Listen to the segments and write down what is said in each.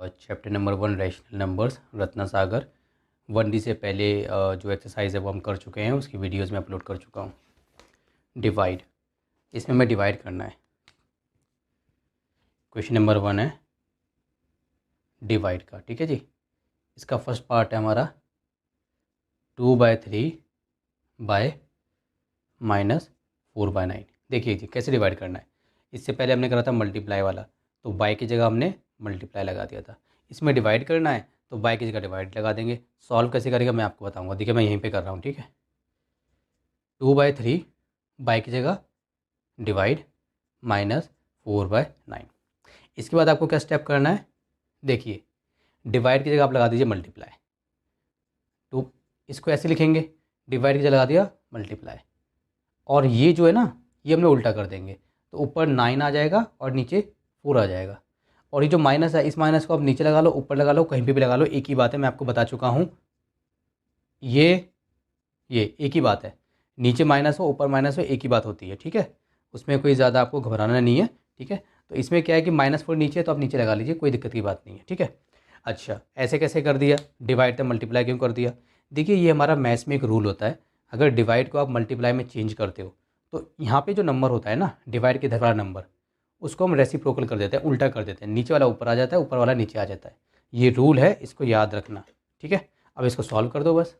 Chapter number 1 rational numbers Ratna Sagar 1D से पहले जो एक्सरसाइज है वो हम कर चुके हैं, उसकी वीडियोस में अपलोड कर चुका हूँ। डिवाइड, इसमें मैं डिवाइड करना है। क्वेश्चन नंबर 1 है डिवाइड का, ठीक है जी। इसका फर्स्ट पार्ट है हमारा 2/3 बाय -4/9। देखिए जी कैसे डिवाइड करना है। इससे पहले हमने करा था मल्टीप्लाई वाला, तो बाय की जगह हमने मल्टीप्लाई लगा दिया था। इसमें डिवाइड करना है तो बाय की जगह डिवाइड लगा देंगे। सॉल्व कैसे करेगा मैं आपको बताऊंगा। देखिए मैं यहीं पे कर रहा हूँ, ठीक है। 2/3 बाय की जगह डिवाइड -4/9। इसके बाद आपको क्या स्टेप करना है, देखिए डिवाइड की जगह आप लगा दीजिए मल्टीप्लाई। तो इसको ऐसे लिखेंगे, डिवाइड की जगह लगा दिया मल्टीप्लाई, और ये जो है ना ये हमने उल्टा कर देंगे, तो ऊपर 9 आ जाएगा और नीचे 4 आ जाएगा। और ये जो माइनस है, इस माइनस को आप नीचे लगा लो, ऊपर लगा लो, कहीं पे भी लगा लो, एक ही बात है। मैं आपको बता चुका हूँ, ये एक ही बात है। नीचे माइनस हो ऊपर माइनस हो एक ही बात होती है, ठीक है। उसमें कोई ज़्यादा आपको घबराना नहीं है, ठीक है। तो इसमें क्या है कि -4 नीचे है तो आप नीचे लगा लीजिए, कोई दिक्कत की बात नहीं है, ठीक है। अच्छा ऐसे कैसे कर दिया, डिवाइड तो मल्टीप्लाई क्यों कर दिया। देखिए ये हमारा मैथ्स में एक रूल होता है, अगर डिवाइड को आप मल्टीप्लाई में चेंज करते हो तो यहाँ पे जो नंबर होता है ना, डिवाइड के इधर वाला नंबर, उसको हम रेसिप्रोकल कर देते हैं, उल्टा कर देते हैं। नीचे वाला ऊपर आ जाता है, ऊपर वाला नीचे आ जाता है। ये रूल है, इसको याद रखना, ठीक है। अब इसको सॉल्व कर दो बस,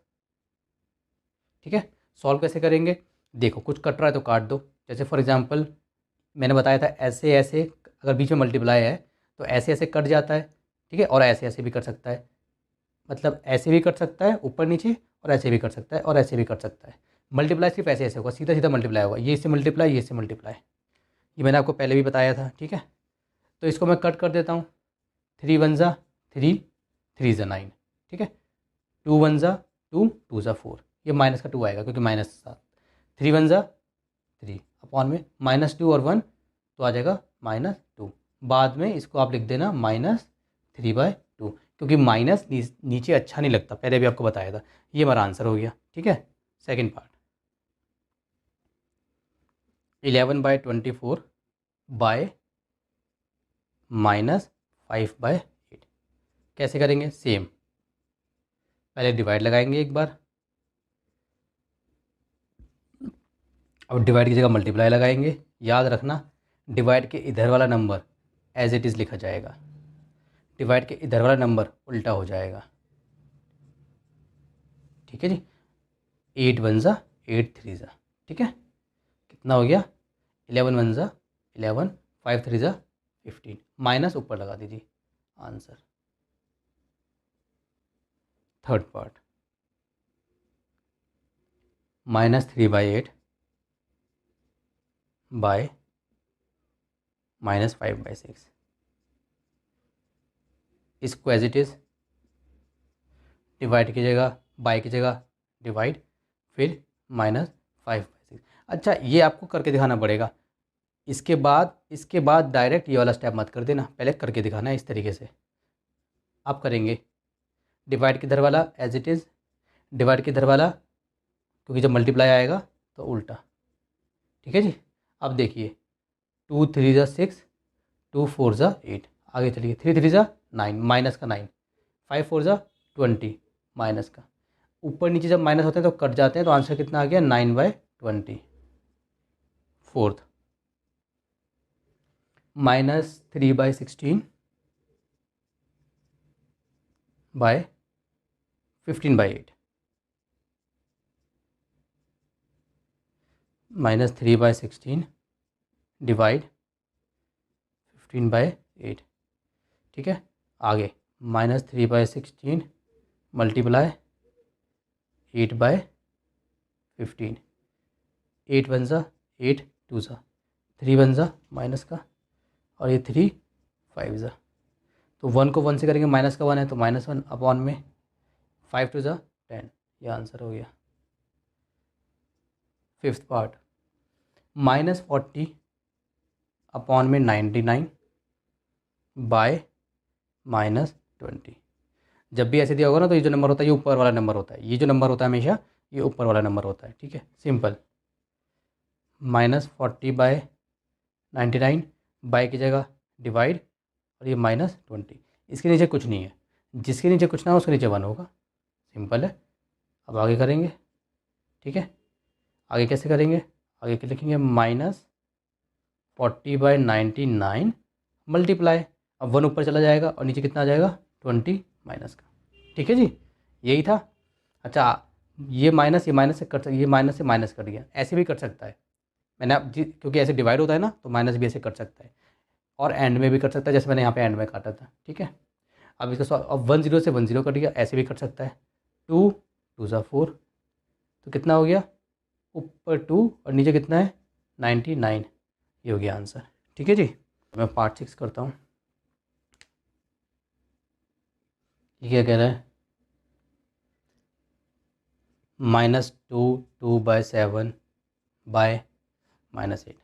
ठीक है। सॉल्व कैसे करेंगे, देखो कुछ कट रहा है तो काट दो। जैसे फॉर एग्जांपल मैंने बताया था ऐसे ऐसे, अगर बीच में मल्टीप्लाई है तो ऐसे ऐसे कट जाता है, ठीक है। और ऐसे ऐसे भी कर सकता है, मतलब ऐसे भी कर सकता है ऊपर नीचे, और ऐसे भी कर सकता है, और ऐसे भी कर सकता है। मल्टीप्लाई सिर्फ ऐसे ऐसे होगा, सीधा सीधा मल्टीप्लाई होगा, ये इससे मल्टीप्लाई, ये इससे मल्टीप्लाई। ये मैंने आपको पहले भी बताया था, ठीक है। तो इसको मैं कट कर देता हूँ। 3 1 ज़ा 3, 3 ज़ा 9, ठीक है। 2 1 ज़ा 2, 2 ज़ा 4, ये माइनस का 2 आएगा क्योंकि -7। 3 1 ज़ा 3 अपॉन में -2 और 1 तो आ जाएगा -2। बाद में इसको आप लिख देना -3/2, क्योंकि माइनस नीचे अच्छा नहीं लगता, पहले भी आपको बताया था। ये हमारा आंसर हो गया, ठीक है। सेकंड पार्ट 11/24 बाय -5/8 कैसे करेंगे, सेम पहले डिवाइड लगाएंगे एक बार, और डिवाइड की जगह मल्टीप्लाई लगाएंगे। याद रखना डिवाइड के इधर वाला नंबर एज इट इज़ लिखा जाएगा, डिवाइड के इधर वाला नंबर उल्टा हो जाएगा, ठीक है जी। 8 1 ज़ा 8 3 ज़ा, ठीक है। कितना हो गया, 11 1 ज़ा 11, 5 3 ज़ा 15, माइनस ऊपर लगा दीजिए, आंसर। थर्ड पार्ट -3/8 बाय -5/6, इसको एज इट इज़ डिवाइड की जगह बाय की जगह डिवाइड, फिर -5/6। अच्छा ये आपको करके दिखाना पड़ेगा। इसके बाद डायरेक्ट ये वाला स्टेप मत कर देना, पहले करके दिखाना है इस तरीके से। आप करेंगे डिवाइड किधर वाला एज इट इज़, डिवाइड किधर वाला, क्योंकि जब मल्टीप्लाई आएगा तो उल्टा, ठीक है जी। अब देखिए 2 3 ज़ा 6, 2 4 ज़ा 8, आगे चलिए 3 3 ज़ा 9, माइनस का 9, 5 4 ज़ा 20, माइनस का। ऊपर नीचे जब माइनस होते हैं तो कट जाते हैं, तो आंसर कितना आ गया 9/20। फोर्थ -3/16 बाय 15/8, -3/16 डिवाइड 15/8, ठीक है। आगे -3/16 मल्टीप्लाई 8/15, 8 1 ज़ा 8, 2 ज़ा 3 1 ज़ा माइनस का, और ये 3 5 ज़ा, तो 1 को 1 से करेंगे, माइनस का 1 है तो -1 अपॉन में 5 2 ज़ा 10, ये आंसर हो गया। फिफ्थ पार्ट -40 अपॉन में 99 बाय -20। जब भी ऐसे दिया होगा ना तो ये जो नंबर होता है ये ऊपर वाला नंबर होता है, ये जो नंबर होता है हमेशा ये ऊपर वाला नंबर होता है, ठीक है। सिंपल, -40/99 बाय की जगह डिवाइड, और ये -20, इसके नीचे कुछ नहीं है, जिसके नीचे कुछ ना हो उसके नीचे 1 होगा, सिंपल है। अब आगे करेंगे, ठीक है, आगे कैसे करेंगे, आगे क्या लिखेंगे, -40/99 मल्टीप्लाई, अब 1 ऊपर चला जाएगा और नीचे कितना आ जाएगा, 20 माइनस का, ठीक है जी, यही था। अच्छा, ये माइनस से कट सकता, ये माइनस से माइनस कट गया, ऐसे भी कर सकता है, मैंने आप जी क्योंकि ऐसे डिवाइड होता है ना, तो माइनस भी ऐसे कर सकता है, और एंड में भी कर सकता है, जैसे मैंने यहाँ पे एंड में काटा था, ठीक है। अब इसका अब 10 से 10 कट गया, ऐसे भी कर सकता है, 2 2 ज़ा 4, तो कितना हो गया, ऊपर 2 और नीचे कितना है, 99, ये हो गया आंसर, ठीक है जी। मैं पार्ट 6 करता हूँ। ये क्या कह रहा है, -2/7 बाय -8,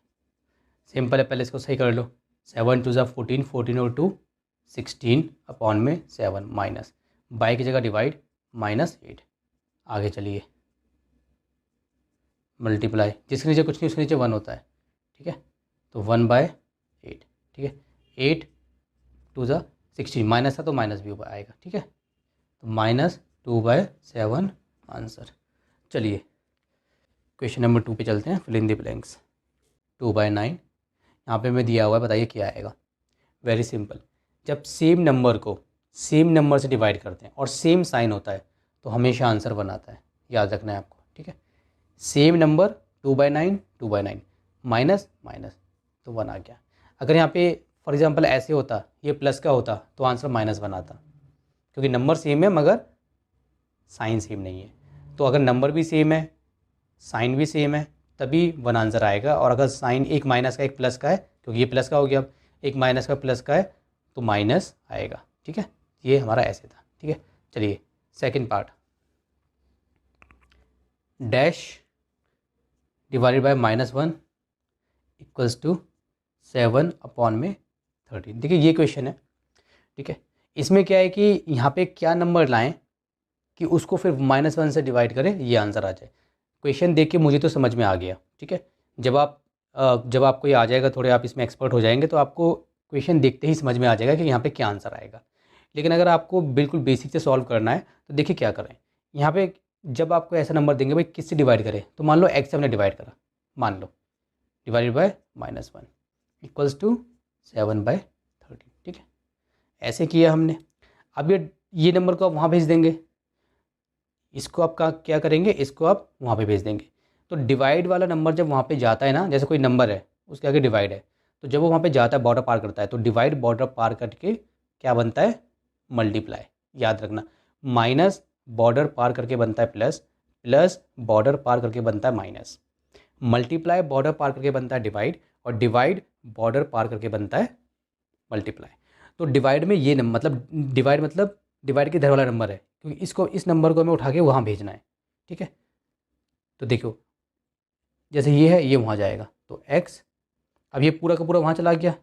सिंपल है, पहले इसको सही कर लो, 7 2 ज़ा 14, 14 और 2 16 अपॉन में 7 माइनस, बाई की जगह डिवाइड, -8, आगे चलिए मल्टीप्लाई, जिसके नीचे कुछ नहीं उसके नीचे 1 होता है, ठीक है, तो 1/8, ठीक है, 8 2 ज़ा 16, माइनस था तो माइनस भी आएगा, ठीक है, तो -2/7 आंसर। चलिए क्वेश्चन नंबर 2 पे चलते हैं, फिल इन द ब्लैंक्स। 2/9 यहाँ पे मैं दिया हुआ है, बताइए क्या आएगा। वेरी सिंपल, जब सेम नंबर को सेम नंबर से डिवाइड करते हैं और सेम साइन होता है तो हमेशा आंसर 1 आता है, याद रखना है आपको, ठीक है। सेम नंबर 2/9 माइनस माइनस तो 1 आ गया। अगर यहाँ पे फॉर एग्जांपल ऐसे होता, ये प्लस का होता तो आंसर -1 आता, क्योंकि नंबर सेम है मगर साइन सेम नहीं है। तो अगर नंबर भी सेम है, साइन भी सेम है, तभी 1 आंसर आएगा। और अगर साइन एक माइनस का एक प्लस का है, क्योंकि ये प्लस का हो गया, अब एक माइनस का प्लस का है तो माइनस आएगा, ठीक है। ये हमारा ऐसे था, ठीक है। चलिए second part, dash divided by -1 equals to 7 upon में 13। देखिए ये क्वेश्चन है, ठीक है। इसमें क्या है कि यहाँ पे क्या नंबर लाएं कि उसको फिर -1 से डिवाइड करें, ये आंसर आ जाए। क्वेश्चन देख के मुझे तो समझ में आ गया, ठीक है। जब आपको ये आ जाएगा, थोड़े आप इसमें एक्सपर्ट हो जाएंगे, तो आपको क्वेश्चन देखते ही समझ में आ जाएगा कि यहाँ पे क्या आंसर आएगा। लेकिन अगर आपको बिल्कुल बेसिक से सॉल्व करना है तो देखिए क्या करें। यहाँ पे जब आपको ऐसा नंबर देंगे, भाई किससे डिवाइड करें, तो मान लो x से हमने डिवाइड करा, मान लो डिवाइडेड बाय -1 इक्वल्स टू 7/13, ठीक है। ऐसे किया हमने। अब ये नंबर को आप वहाँ भेज देंगे, इसको आप क्या करेंगे, इसको आप वहाँ पे भेज देंगे। तो डिवाइड वाला नंबर जब वहाँ पे जाता है ना, जैसे कोई नंबर है उसके आगे डिवाइड है, तो जब वो वहाँ पे जाता है, बॉर्डर पार करता है, तो डिवाइड बॉर्डर पार करके क्या बनता है, मल्टीप्लाई। याद रखना, माइनस बॉर्डर पार करके बनता है प्लस, प्लस बॉर्डर पार करके बनता है माइनस, मल्टीप्लाई बॉर्डर पार करके बनता है डिवाइड, और डिवाइड बॉर्डर पार करके बनता है मल्टीप्लाई। तो डिवाइड में ये मतलब डिवाइड के इधर वाला नंबर है, क्योंकि इस नंबर को हमें उठा के वहाँ भेजना है, ठीक है। तो देखो जैसे ये है, ये वहाँ जाएगा, तो x, अब ये पूरा का पूरा वहाँ चला गया,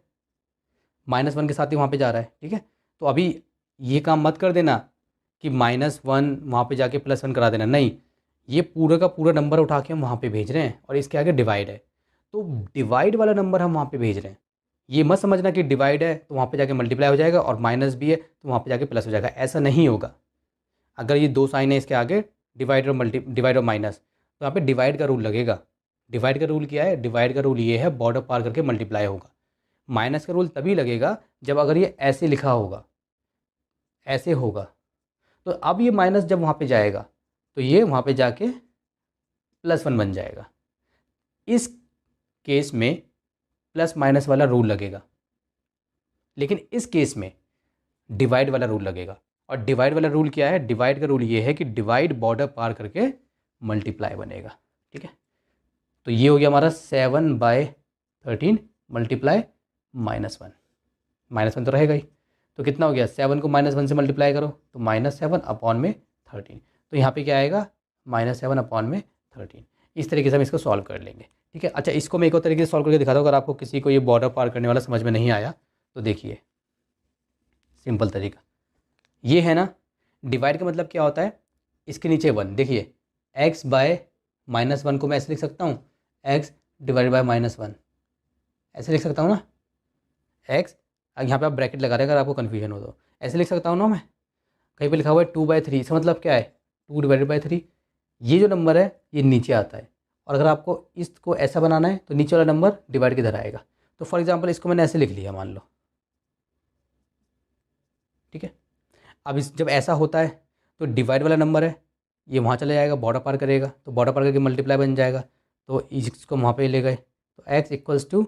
-1 के साथ ही वहाँ पे जा रहा है, ठीक है। तो अभी ये काम मत कर देना कि -1 वहाँ पे जाके +1 करा देना, नहीं, ये पूरा का पूरा नंबर उठा के हम वहाँ पे भेज रहे हैं, और इसके आगे डिवाइड है, तो डिवाइड वाला नंबर हम वहाँ पे भेज रहे हैं। ये मत समझना कि डिवाइड है तो वहाँ पे जाके मल्टीप्लाई हो जाएगा, और माइनस भी है तो वहाँ पे जाके प्लस हो जाएगा, ऐसा नहीं होगा। अगर ये 2 साइन है इसके आगे, डिवाइड और माइनस, तो यहाँ पे डिवाइड का रूल लगेगा। डिवाइड का रूल क्या है, डिवाइड का रूल ये है, बॉर्डर पार करके मल्टीप्लाई होगा। माइनस का रूल तभी लगेगा जब अगर ये ऐसे लिखा होगा, ऐसे होगा। तो अब ये माइनस जब वहाँ पे जाएगा तो ये वहाँ पे जाके +1 बन जाएगा। इस केस में प्लस माइनस वाला रूल लगेगा, लेकिन इस केस में डिवाइड वाला रूल लगेगा। और डिवाइड वाला रूल क्या है, डिवाइड का रूल ये है कि डिवाइड बॉर्डर पार करके मल्टीप्लाई बनेगा, ठीक है। तो ये हो गया हमारा 7/13 मल्टीप्लाई -1, -1 तो रहेगा ही, तो कितना हो गया, 7 को -1 से मल्टीप्लाई करो तो -7 अपॉन में 13, तो यहाँ पे क्या आएगा, -7 अपॉन में 13। इस तरीके से हम इसको सॉल्व कर लेंगे, ठीक है। अच्छा, इसको मैं एक और तरीके से सॉल्व करके दिखाता हूँ, अगर आपको किसी को ये बॉर्डर पार करने वाला समझ में नहीं आया तो देखिए सिंपल तरीका ये है ना। डिवाइड का मतलब क्या होता है, इसके नीचे 1, देखिए x/-1 को मैं ऐसे लिख सकता हूँ, x डिवाइडेड बाय -1, ऐसे लिख सकता हूँ ना। x, यहाँ पे आप ब्रैकेट लगा रहे हैं अगर आपको कन्फ्यूजन हो तो, ऐसे लिख सकता हूँ ना मैं, कहीं पे लिखा हुआ है 2/3, इसका मतलब क्या है 2/3। ये जो नंबर है ये नीचे आता है, और अगर आपको इसको ऐसा बनाना है तो नीचे वाला नंबर डिवाइड किधर आएगा। तो फॉर एग्जांपल इसको मैंने ऐसे लिख लिया मान लो, ठीक है। अब इस जब ऐसा होता है तो डिवाइड वाला नंबर है ये वहाँ चला जाएगा, बॉर्डर पार करेगा, तो बॉर्डर पार करके मल्टीप्लाई बन जाएगा, तो इसको वहाँ पे ले गए, तो x equals to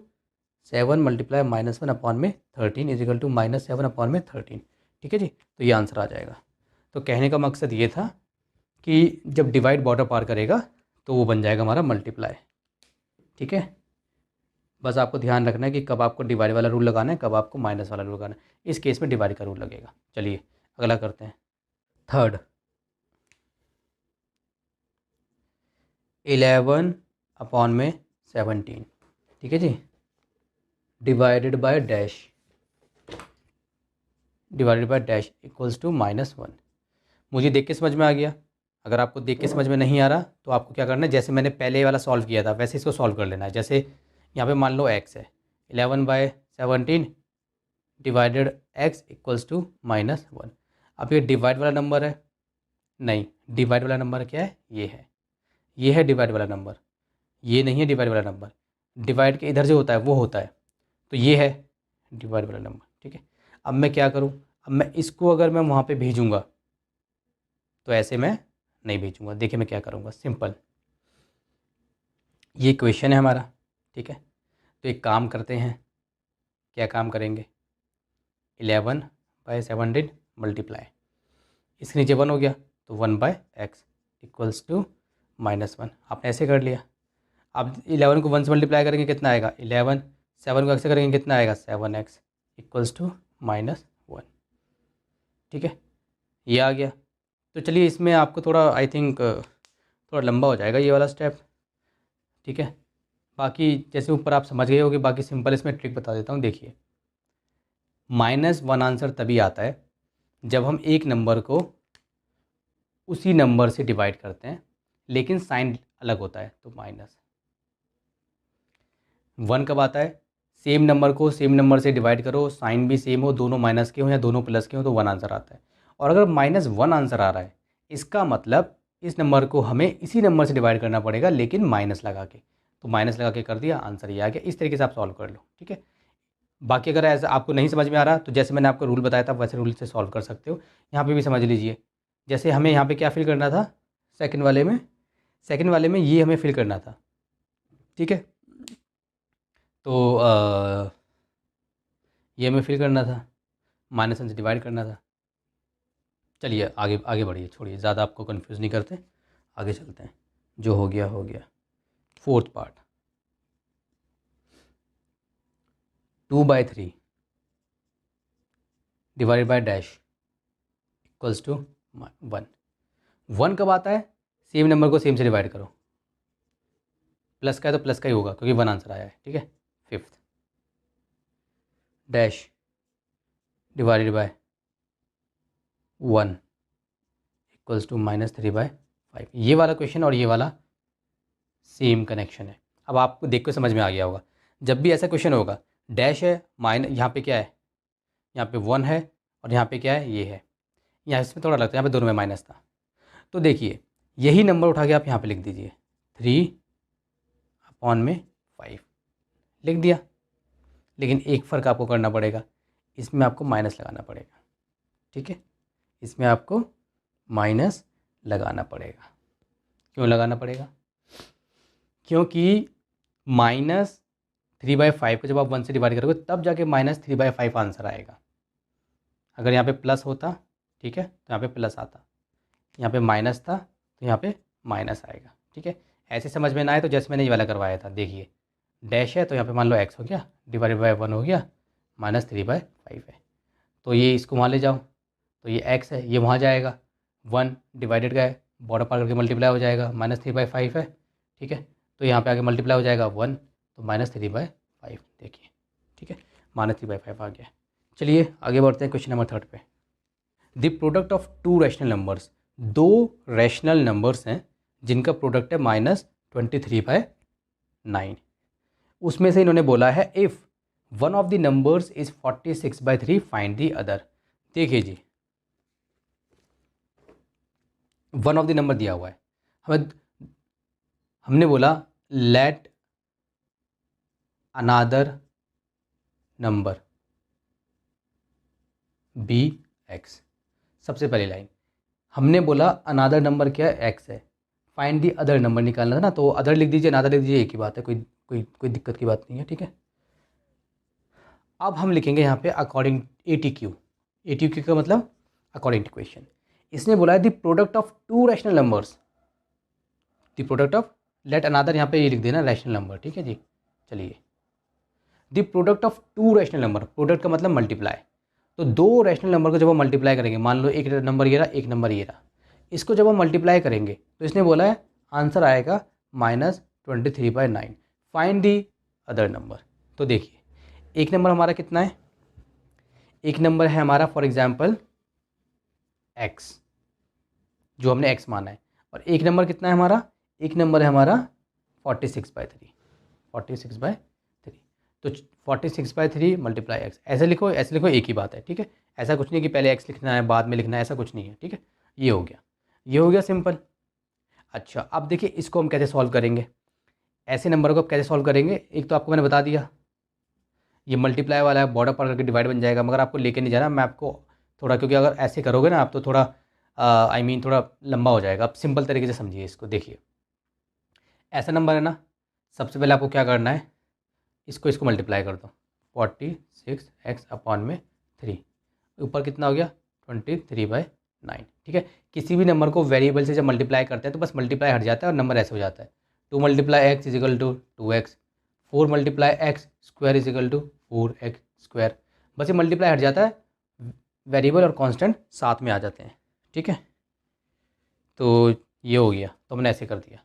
7 multiply -1/13 is equal to -7/13। ठीक है जी, तो ये आंसर आ जाएगा। तो कहने का मकसद ये था कि जब डिवाइड बॉर्डर पार करेगा तो वो बन जाएगा हमारा मल्टीप्लाई। ठीक है, बस आपको ध्यान रखना है कि कब आपको डिवाइड वाला रूल लगाना है, कब आपको माइनस वाला रूल लगाना है। इस केस में डिवाइड का रूल लगेगा। चलिए अगला करते हैं। थर्ड, 11/17, ठीक है जी, divided by dash equals to -1। मुझे देख के समझ में आ गया। अगर आपको देख के समझ में नहीं आ रहा तो आपको क्या करना है, जैसे मैंने पहले वाला सॉल्व किया था वैसे इसको सॉल्व कर लेना है। जैसे यहाँ पे मान लो x है, 11/17 डिवाइडेड x इक्वल्स टू -1। अब ये डिवाइड वाला नंबर है, नहीं, डिवाइड वाला नंबर क्या है, ये है डिवाइड वाला नंबर, ये नहीं है डिवाइड वाला नंबर। डिवाइड के इधर जो होता है वो होता है, तो ये है डिवाइड वाला नंबर। ठीक है, अब मैं क्या करूँ, अब मैं इसको अगर मैं वहाँ पे भेजूँगा तो ऐसे मैं नहीं भेजूँगा। देखिए मैं क्या करूँगा, सिंपल, ये क्वेश्चन है हमारा। ठीक है, तो एक काम करते हैं, क्या काम करेंगे, 11/17 मल्टीप्लाई, इसके नीचे 1 हो गया तो 1/x इक्वल्स टू -1। आपने ऐसे कर लिया। अब 11 को 1 से मल्टीप्लाई करेंगे कितना आएगा 11, 7 को x से करेंगे कितना आएगा 7x इक्वल्स टू -1। ठीक है, ये आ गया। तो चलिए इसमें आपको थोड़ा आई थिंक थोड़ा लंबा हो जाएगा ये वाला स्टेप। ठीक है, बाकी जैसे ऊपर आप समझ गए होगे, बाकी सिंपल इसमें ट्रिक बता देता हूँ। देखिए, -1 आंसर तभी आता है जब हम एक नंबर को उसी नंबर से डिवाइड करते हैं लेकिन साइन अलग होता है, तो -1 कब आता है, सेम नंबर को सेम नंबर से डिवाइड करो, साइन भी सेम हो, दोनों माइनस के हो या दोनों प्लस के हो, तो 1 आंसर आता है। और अगर -1 आंसर आ रहा है इसका मतलब इस नंबर को हमें इसी नंबर से डिवाइड करना पड़ेगा लेकिन माइनस लगा के, तो माइनस लगा के कर दिया, आंसर ये आ गया। इस तरीके से आप सॉल्व कर लो। ठीक है, बाकी अगर ऐसा आपको नहीं समझ में आ रहा तो जैसे मैंने आपको रूल बताया था वैसे रूल से सॉल्व कर सकते हो। यहाँ पे भी समझ लीजिए, जैसे हमें यहाँ पे क्या फिल करना था, सेकंड वाले में ये हमें फिल करना था। ठीक है, तो ये हमें फिल करना था, -1 से डिवाइड करना था। चलिए आगे आगे बढ़िए, छोड़िए, ज़्यादा आपको कंफ्यूज नहीं करते, आगे चलते हैं। जो हो गया हो गया। Fourth part, 2/3 divided by dash equals to 1 कब आता है, सेम नंबर को सेम से डिवाइड करो, प्लस का है तो प्लस का ही होगा क्योंकि 1 आंसर आया है। ठीक है, fifth, dash divided by 1 equals to -3/5। ये वाला क्वेश्चन और ये वाला सेम कनेक्शन है। अब आपको देख के समझ में आ गया होगा, जब भी ऐसा क्वेश्चन होगा, डैश है, यहाँ पे क्या है, यहाँ पे 1 है, और यहाँ पे क्या है, ये है। यहाँ इसमें थोड़ा लगता है, यहाँ पे दोनों में माइनस था। तो देखिए यही नंबर उठा के आप यहाँ पे लिख दीजिए, 3/5 लिख दिया। लेकिन एक फ़र्क आपको करना पड़ेगा, इसमें आपको माइनस लगाना पड़ेगा। ठीक है, इसमें आपको माइनस लगाना पड़ेगा। क्यों लगाना पड़ेगा, क्योंकि -3/5 को जब आप 1 से डिवाइड करोगे तब जाके -3/5 आंसर आएगा। अगर यहाँ पे प्लस होता, ठीक है, तो यहाँ पे प्लस आता, यहाँ पे माइनस था तो यहाँ पे माइनस आएगा। ठीक है, ऐसे समझ में ना आए तो जैसे मैंने ये वाला करवाया था, देखिए डैश है तो यहाँ पे मान लो x हो गया, डिवाइडेड बाय 1 हो गया, -3/5 है, तो ये इसको वहाँ ले जाओ, तो ये x है, ये वहाँ जाएगा, 1 डिवाइडेड का है, बॉर्डर पार करके मल्टीप्लाई हो जाएगा, -3/5 है। ठीक है, तो यहाँ पे आगे मल्टीप्लाई हो जाएगा 1, तो -3/5 देखिए। ठीक है, -3/5 आ गया। चलिए आगे बढ़ते हैं क्वेश्चन नंबर 3 पे। The product of 2 rational numbers, 2 rational numbers हैं जिनका प्रोडक्ट है -23/9। उसमें से इन्होंने बोला है if one of the numbers is 46/3 find the other. देखिए जी, वन ऑफ द नंबर दिया हुआ है, हमने बोला लेट अनादर नंबर बी एक्स। सबसे पहली लाइन हमने बोला अनादर नंबर क्या है, एक्स है, फाइंड दी अदर नंबर निकालना था ना, तो अदर लिख दीजिए, अनादर लिख दीजिए, एक ही बात है, कोई दिक्कत की बात नहीं है, ठीक है। अब हम लिखेंगे यहाँ पे अकॉर्डिंग ATQ। ATQ का मतलब अकॉर्डिंग टू क्वेश्चन। इसने बोला है the product of two rational numbers, the product of, let another यहाँ पे ये लिख देना रैशनल नंबर, ठीक है जी। चलिए, the product of two rational number, product का मतलब मल्टीप्लाई, तो दो रैशनल नंबर को जब हम मल्टीप्लाई करेंगे, मान लो एक नंबर ये रहा, एक नंबर ये रहा, इसको जब हम मल्टीप्लाई करेंगे तो इसने बोला है आंसर आएगा -23/9, फाइंड दी अदर नंबर। तो देखिए, एक नंबर हमारा कितना है, एक नंबर है हमारा फॉर एग्जांपल x, जो हमने x माना है, और एक नंबर कितना है हमारा, एक नंबर है हमारा 46/3, 46/3, तो 46/3 मल्टीप्लाई x, ऐसे लिखो, ऐसे लिखो, एक ही बात है, ठीक है। ऐसा कुछ नहीं कि पहले x लिखना है बाद में लिखना है, ऐसा कुछ नहीं है, ठीक है। ये हो गया, ये हो गया सिंपल। अच्छा, अब देखिए इसको हम कैसे सॉल्व करेंगे, ऐसे नंबर को कैसे सॉल्व करेंगे, एक तो आपको मैंने बता दिया ये मल्टीप्लाई वाला है, बॉर्डर पर करके डिवाइड बन जाएगा, मगर आपको लेके नहीं जाना, मैं आपको थोड़ा, क्योंकि अगर ऐसे करोगे ना आप तो थोड़ा थोड़ा लंबा हो जाएगा। आप सिंपल तरीके से समझिए इसको। देखिए, ऐसा नंबर है ना, सबसे पहले आपको क्या करना है, इसको मल्टीप्लाई कर दो, 46x/3, ऊपर कितना हो गया 23/9, ठीक है। किसी भी नंबर को वेरिएबल से जब मल्टीप्लाई करते हैं तो बस मल्टीप्लाई हट जाता है और नंबर ऐसे हो जाता है, 2 × x = 2x, 4 × x² = 4x², बस ये मल्टीप्लाई हट जाता है, वेरिएबल और कांस्टेंट साथ में आ जाते हैं, ठीक है। तो ये हो गया, तो हमने ऐसे कर दिया।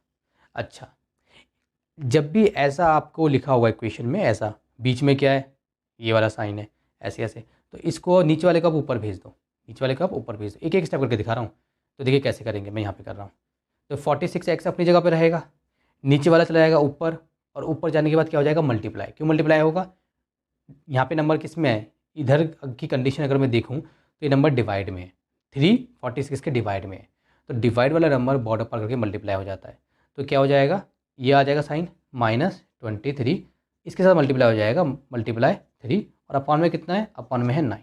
अच्छा, जब भी ऐसा आपको लिखा हुआ है इक्वेशन में, ऐसा बीच में क्या है, ये वाला साइन है, ऐसे ऐसे, तो इसको नीचे वाले का ऊपर भेज दो, नीचे वाले का ऊपर भेज दो, एक एक स्टेप करके दिखा रहा हूँ। तो देखिए कैसे करेंगे, मैं यहाँ पे कर रहा हूँ। तो 46x अपनी जगह पे रहेगा, नीचे वाला चला जाएगा ऊपर, और ऊपर जाने के बाद क्या हो जाएगा, मल्टीप्लाई। क्यों मल्टीप्लाई होगा, यहाँ पे नंबर किस में है, इधर की कंडीशन अगर मैं देखूँ तो ये नंबर डिवाइड में है, 3 46 के डिवाइड में है, तो डिवाइड वाला नंबर बॉर्डर पर करके मल्टीप्लाई हो जाता है। तो क्या हो जाएगा, ये आ जाएगा साइन -23, इसके साथ मल्टीप्लाई हो जाएगा ×3, और अपॉन में कितना है, अपॉन में है 9,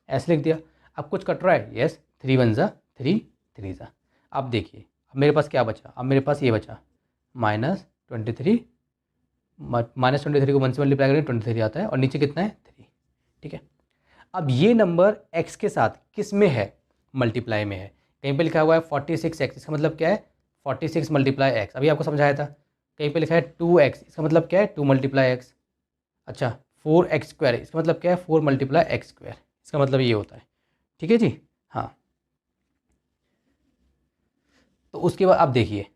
ऐसे लिख दिया। अब कुछ कट रहा है, यस, 3 × 1 = 3, 3 × 3। अब देखिए, अब मेरे पास क्या बचा, अब मेरे पास ये बचा -23, -23 को 1 से मल्टीप्लाई करें 23 आता है, और नीचे कितना है 3, ठीक है। अब ये नंबर x के साथ किस में है, मल्टीप्लाई में है। कहीं पे लिखा हुआ है 46x, इसका मतलब क्या है 46 × x, अभी आपको समझाया था। कहीं पे लिखा है 2x, इसका मतलब क्या है 2 × x। अच्छा, 4x², इसका मतलब क्या है 4 × x², इसका मतलब ये होता है, ठीक है जी। हाँ, तो उसके बाद अब देखिए,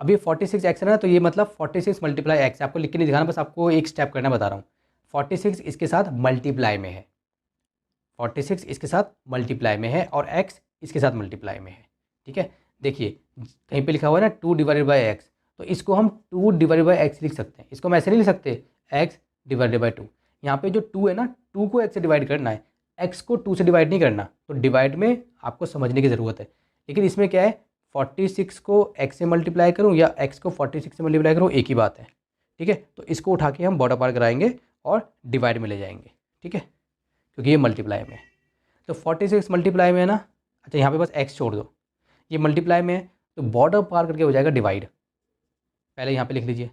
अभी 46x है ना, तो ये मतलब 46 × x, आपको लिख के नहीं दिखाना, बस आपको एक स्टेप करना बता रहा हूँ। 46 इसके साथ मल्टीप्लाई में है, 46 इसके साथ मल्टीप्लाई में है, और x इसके साथ मल्टीप्लाई में है, ठीक है। देखिए कहीं पे लिखा हुआ है ना 2/x, तो इसको हम 2/x लिख सकते हैं, इसको हम ऐसे नहीं लिख सकते x/2। यहाँ पे जो 2 है ना, 2 को x से डिवाइड करना है, x को 2 से डिवाइड नहीं करना, तो डिवाइड में आपको समझने की ज़रूरत है। लेकिन इसमें क्या है, 46 को x से मल्टीप्लाई करूँ या x को 46 से मल्टीप्लाई करूँ, एक ही बात है, ठीक है। तो इसको उठा के हम बॉर्डर पार कराएंगे और डिवाइड में ले जाएंगे, ठीक है, क्योंकि ये मल्टीप्लाई में है। तो 46 मल्टीप्लाई में है ना, अच्छा यहाँ पे बस x छोड़ दो, ये मल्टीप्लाई में है, तो बॉर्डर पार करके हो जाएगा डिवाइड, पहले यहाँ पे लिख लीजिए।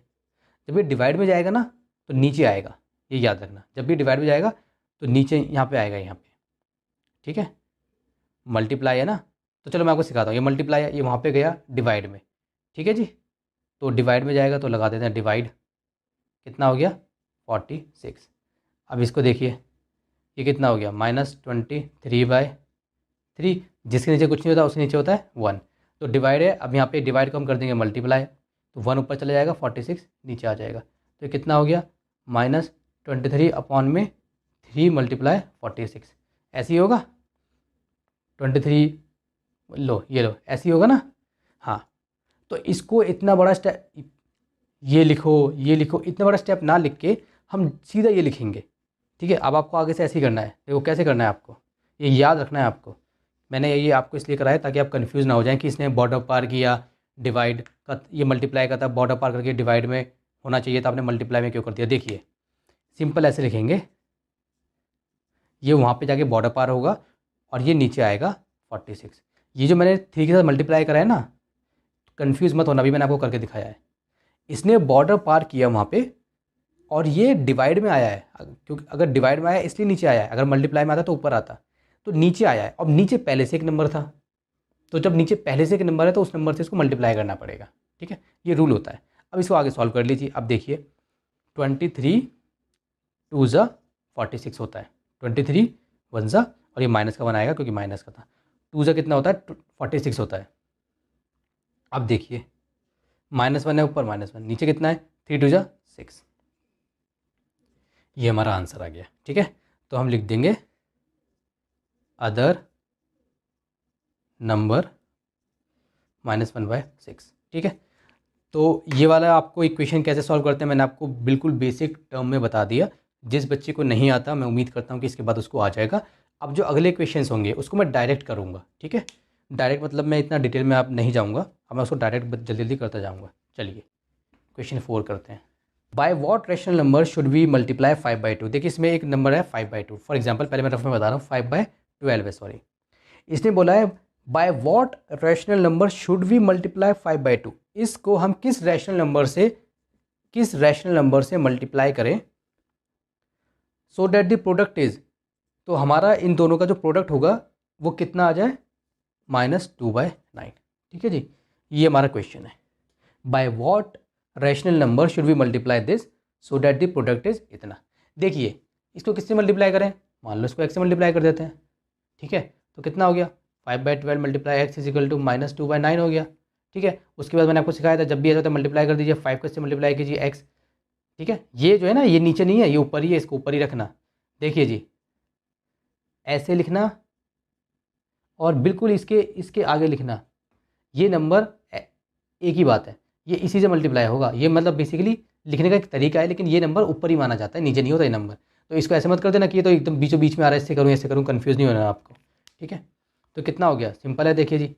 जब ये डिवाइड में जाएगा ना तो नीचे आएगा, ये याद रखना, जब भी डिवाइड में जाएगा तो नीचे यहाँ पे आएगा, यहाँ पे, ठीक है। मल्टीप्लाई है ना, तो चलो मैं आपको सिखाता हूँ, ये मल्टीप्लाई है, ये वहाँ पे गया डिवाइड में, ठीक है जी। तो डिवाइड में जाएगा तो लगा देते हैं डिवाइड, कितना हो गया 46। अब इसको देखिए, ये कितना हो गया -23/3, जिसके नीचे कुछ नहीं होता उसके नीचे होता है 1, तो डिवाइड है। अब यहाँ पे डिवाइड को हम कर देंगे मल्टीप्लाई, तो 1 ऊपर चला जाएगा, 46 नीचे आ जाएगा, तो कितना हो गया -23/3 × 46, ऐसे ही होगा 23, लो ये लो, ऐसे ही होगा ना। हाँ, तो इसको इतना बड़ा स्टेप, ये लिखो ये लिखो, इतना बड़ा स्टेप ना लिख के हम सीधा ये लिखेंगे, ठीक है। अब आपको आगे से ऐसे ही करना है, देखो कैसे करना है आपको, ये याद रखना है आपको। मैंने ये आपको इसलिए कराया ताकि आप कंफ्यूज ना हो जाएं कि इसने बॉर्डर पार किया, डिवाइड का ये मल्टीप्लाई का था, बॉर्डर पार करके डिवाइड में होना चाहिए था, आपने मल्टीप्लाई में क्यों कर दिया। देखिए सिंपल ऐसे लिखेंगे, ये वहाँ पे जाके बॉर्डर पार होगा और ये नीचे आएगा 46। ये जो मैंने 3 के साथ मल्टीप्लाई करा है ना, कन्फ्यूज़ मत होना, अभी मैंने आपको करके दिखाया है। इसने बॉर्डर पार किया वहाँ पे और ये डिवाइड में आया है, क्योंकि अगर डिवाइड में आया है इसलिए नीचे आया है, अगर मल्टीप्लाई में आता तो ऊपर आता। तो नीचे आया है, अब नीचे पहले से एक नंबर था, तो जब नीचे पहले से एक नंबर है तो उस नंबर से इसको मल्टीप्लाई करना पड़ेगा। ठीक है, ये रूल होता है। अब इसको आगे सॉल्व कर लीजिए। अब देखिए 23 2 ज़ा 46 होता है, 23 1 ज़ा, और ये माइनस का बनाएगा क्योंकि माइनस का था, 2 ज़ा कितना होता है 46 होता है। अब देखिए -1 है ऊपर, -1 नीचे कितना है 3 2 ज़ा 6, ये हमारा आंसर आ गया। ठीक है, तो हम लिख देंगे अदर नंबर -1/6। ठीक है, तो ये वाला आपको इक्वेशन कैसे सॉल्व करते हैं मैंने आपको बिल्कुल बेसिक टर्म में बता दिया। जिस बच्चे को नहीं आता मैं उम्मीद करता हूँ कि इसके बाद उसको आ जाएगा। अब जो अगले क्वेश्चंस होंगे उसको मैं डायरेक्ट करूँगा। ठीक है, डायरेक्ट मतलब मैं इतना डिटेल में आप नहीं जाऊँगा, अब मैं उसको डायरेक्ट जल्दी जल्दी करता जाऊँगा। चलिए क्वेश्चन 4 करते हैं। By what rational number should we multiply 5/2। देखिए इसमें एक नंबर है 5/2। फॉर एग्जाम्पल पहले मैं रफ में बता रहा हूँ, 5/12 है, सॉरी। इसने बोला है by what rational number should we multiply 5/2। इसको हम किस रैशनल नंबर से मल्टीप्लाई करें so that the product is, तो हमारा इन दोनों का जो प्रोडक्ट होगा वो कितना आ जाए -2/9। ठीक है जी, ये हमारा क्वेश्चन है। By what rational number should we multiply this so that the product is इतना। देखिए इसको किससे मल्टीप्लाई करें, मान लो इसको x से मल्टीप्लाई कर देते हैं। ठीक है, तो कितना हो गया 5/12 multiply x is equal to -2/9 हो गया। ठीक है, उसके बाद मैंने आपको सिखाया था जब भी ऐसा होता है मल्टीप्लाई कर दीजिए, 5 से मल्टीप्लाई कीजिए x। ठीक है, ये जो है ना ये नीचे नहीं है, ये ऊपर ही है, इसको ऊपर ही रखना। देखिए जी ऐसे लिखना और बिल्कुल इसके इसके आगे लिखना, ये नंबर एक ही बात है, ये इसी से मल्टीप्लाई होगा। ये मतलब बेसिकली लिखने का एक तरीका है, लेकिन ये नंबर ऊपर ही माना जाता है, नीचे नहीं होता ये नंबर। तो इसको ऐसे मत कर देना कि ये तो एकदम बीचों बीच में आ रहा है, ऐसे करूँ कन्फ्यूज़ नहीं होना आपको। ठीक है, तो कितना हो गया, सिंपल है। देखिए जी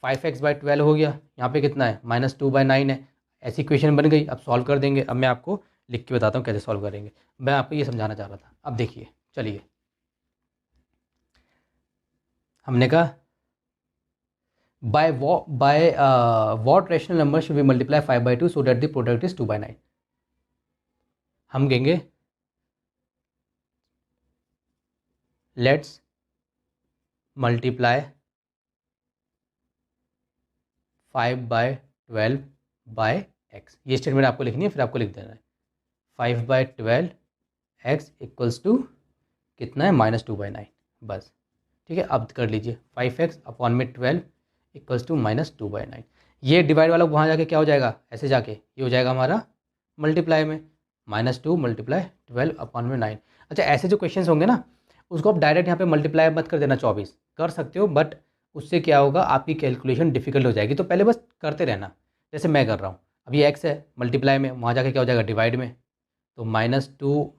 5x/12 हो गया, यहाँ पे कितना है -2/9 है। ऐसी इक्वेशन बन गई। अब सॉल्व कर देंगे। अब मैं आपको लिख के बताता हूँ कैसे सॉल्व करेंगे, मैं आपको ये समझाना चाह रहा था। अब देखिए चलिए, हमने कहा bye what rational number should be multiply 5/2 so that the product is 2/9। हम कहेंगे लेट्स मल्टीप्लाई 5/12 बाय x। ये स्टेटमेंट आपको लिखनी है, फिर आपको लिख देना है 5/12 x इक्वल्स टू कितना है -2/9, बस। ठीक है, अब कर लीजिए 5x अपॉन में 12 इक्वल्स टू -2/9। ये डिवाइड वाला वहाँ जाके क्या हो जाएगा, ऐसे जाके ये हो जाएगा हमारा मल्टीप्लाई में, -2 मल्टीप्लाई 12 अपॉन में 9। अच्छा ऐसे जो क्वेश्चंस होंगे ना उसको आप डायरेक्ट यहाँ पे मल्टीप्लाई मत कर देना, 24 कर सकते हो, बट उससे क्या होगा आपकी कैलकुलेशन डिफिकल्ट हो जाएगी। तो पहले बस करते रहना, जैसे मैं कर रहा हूँ। अब ये x है मल्टीप्लाई में, वहाँ जाके क्या हो जाएगा डिवाइड में, तो -2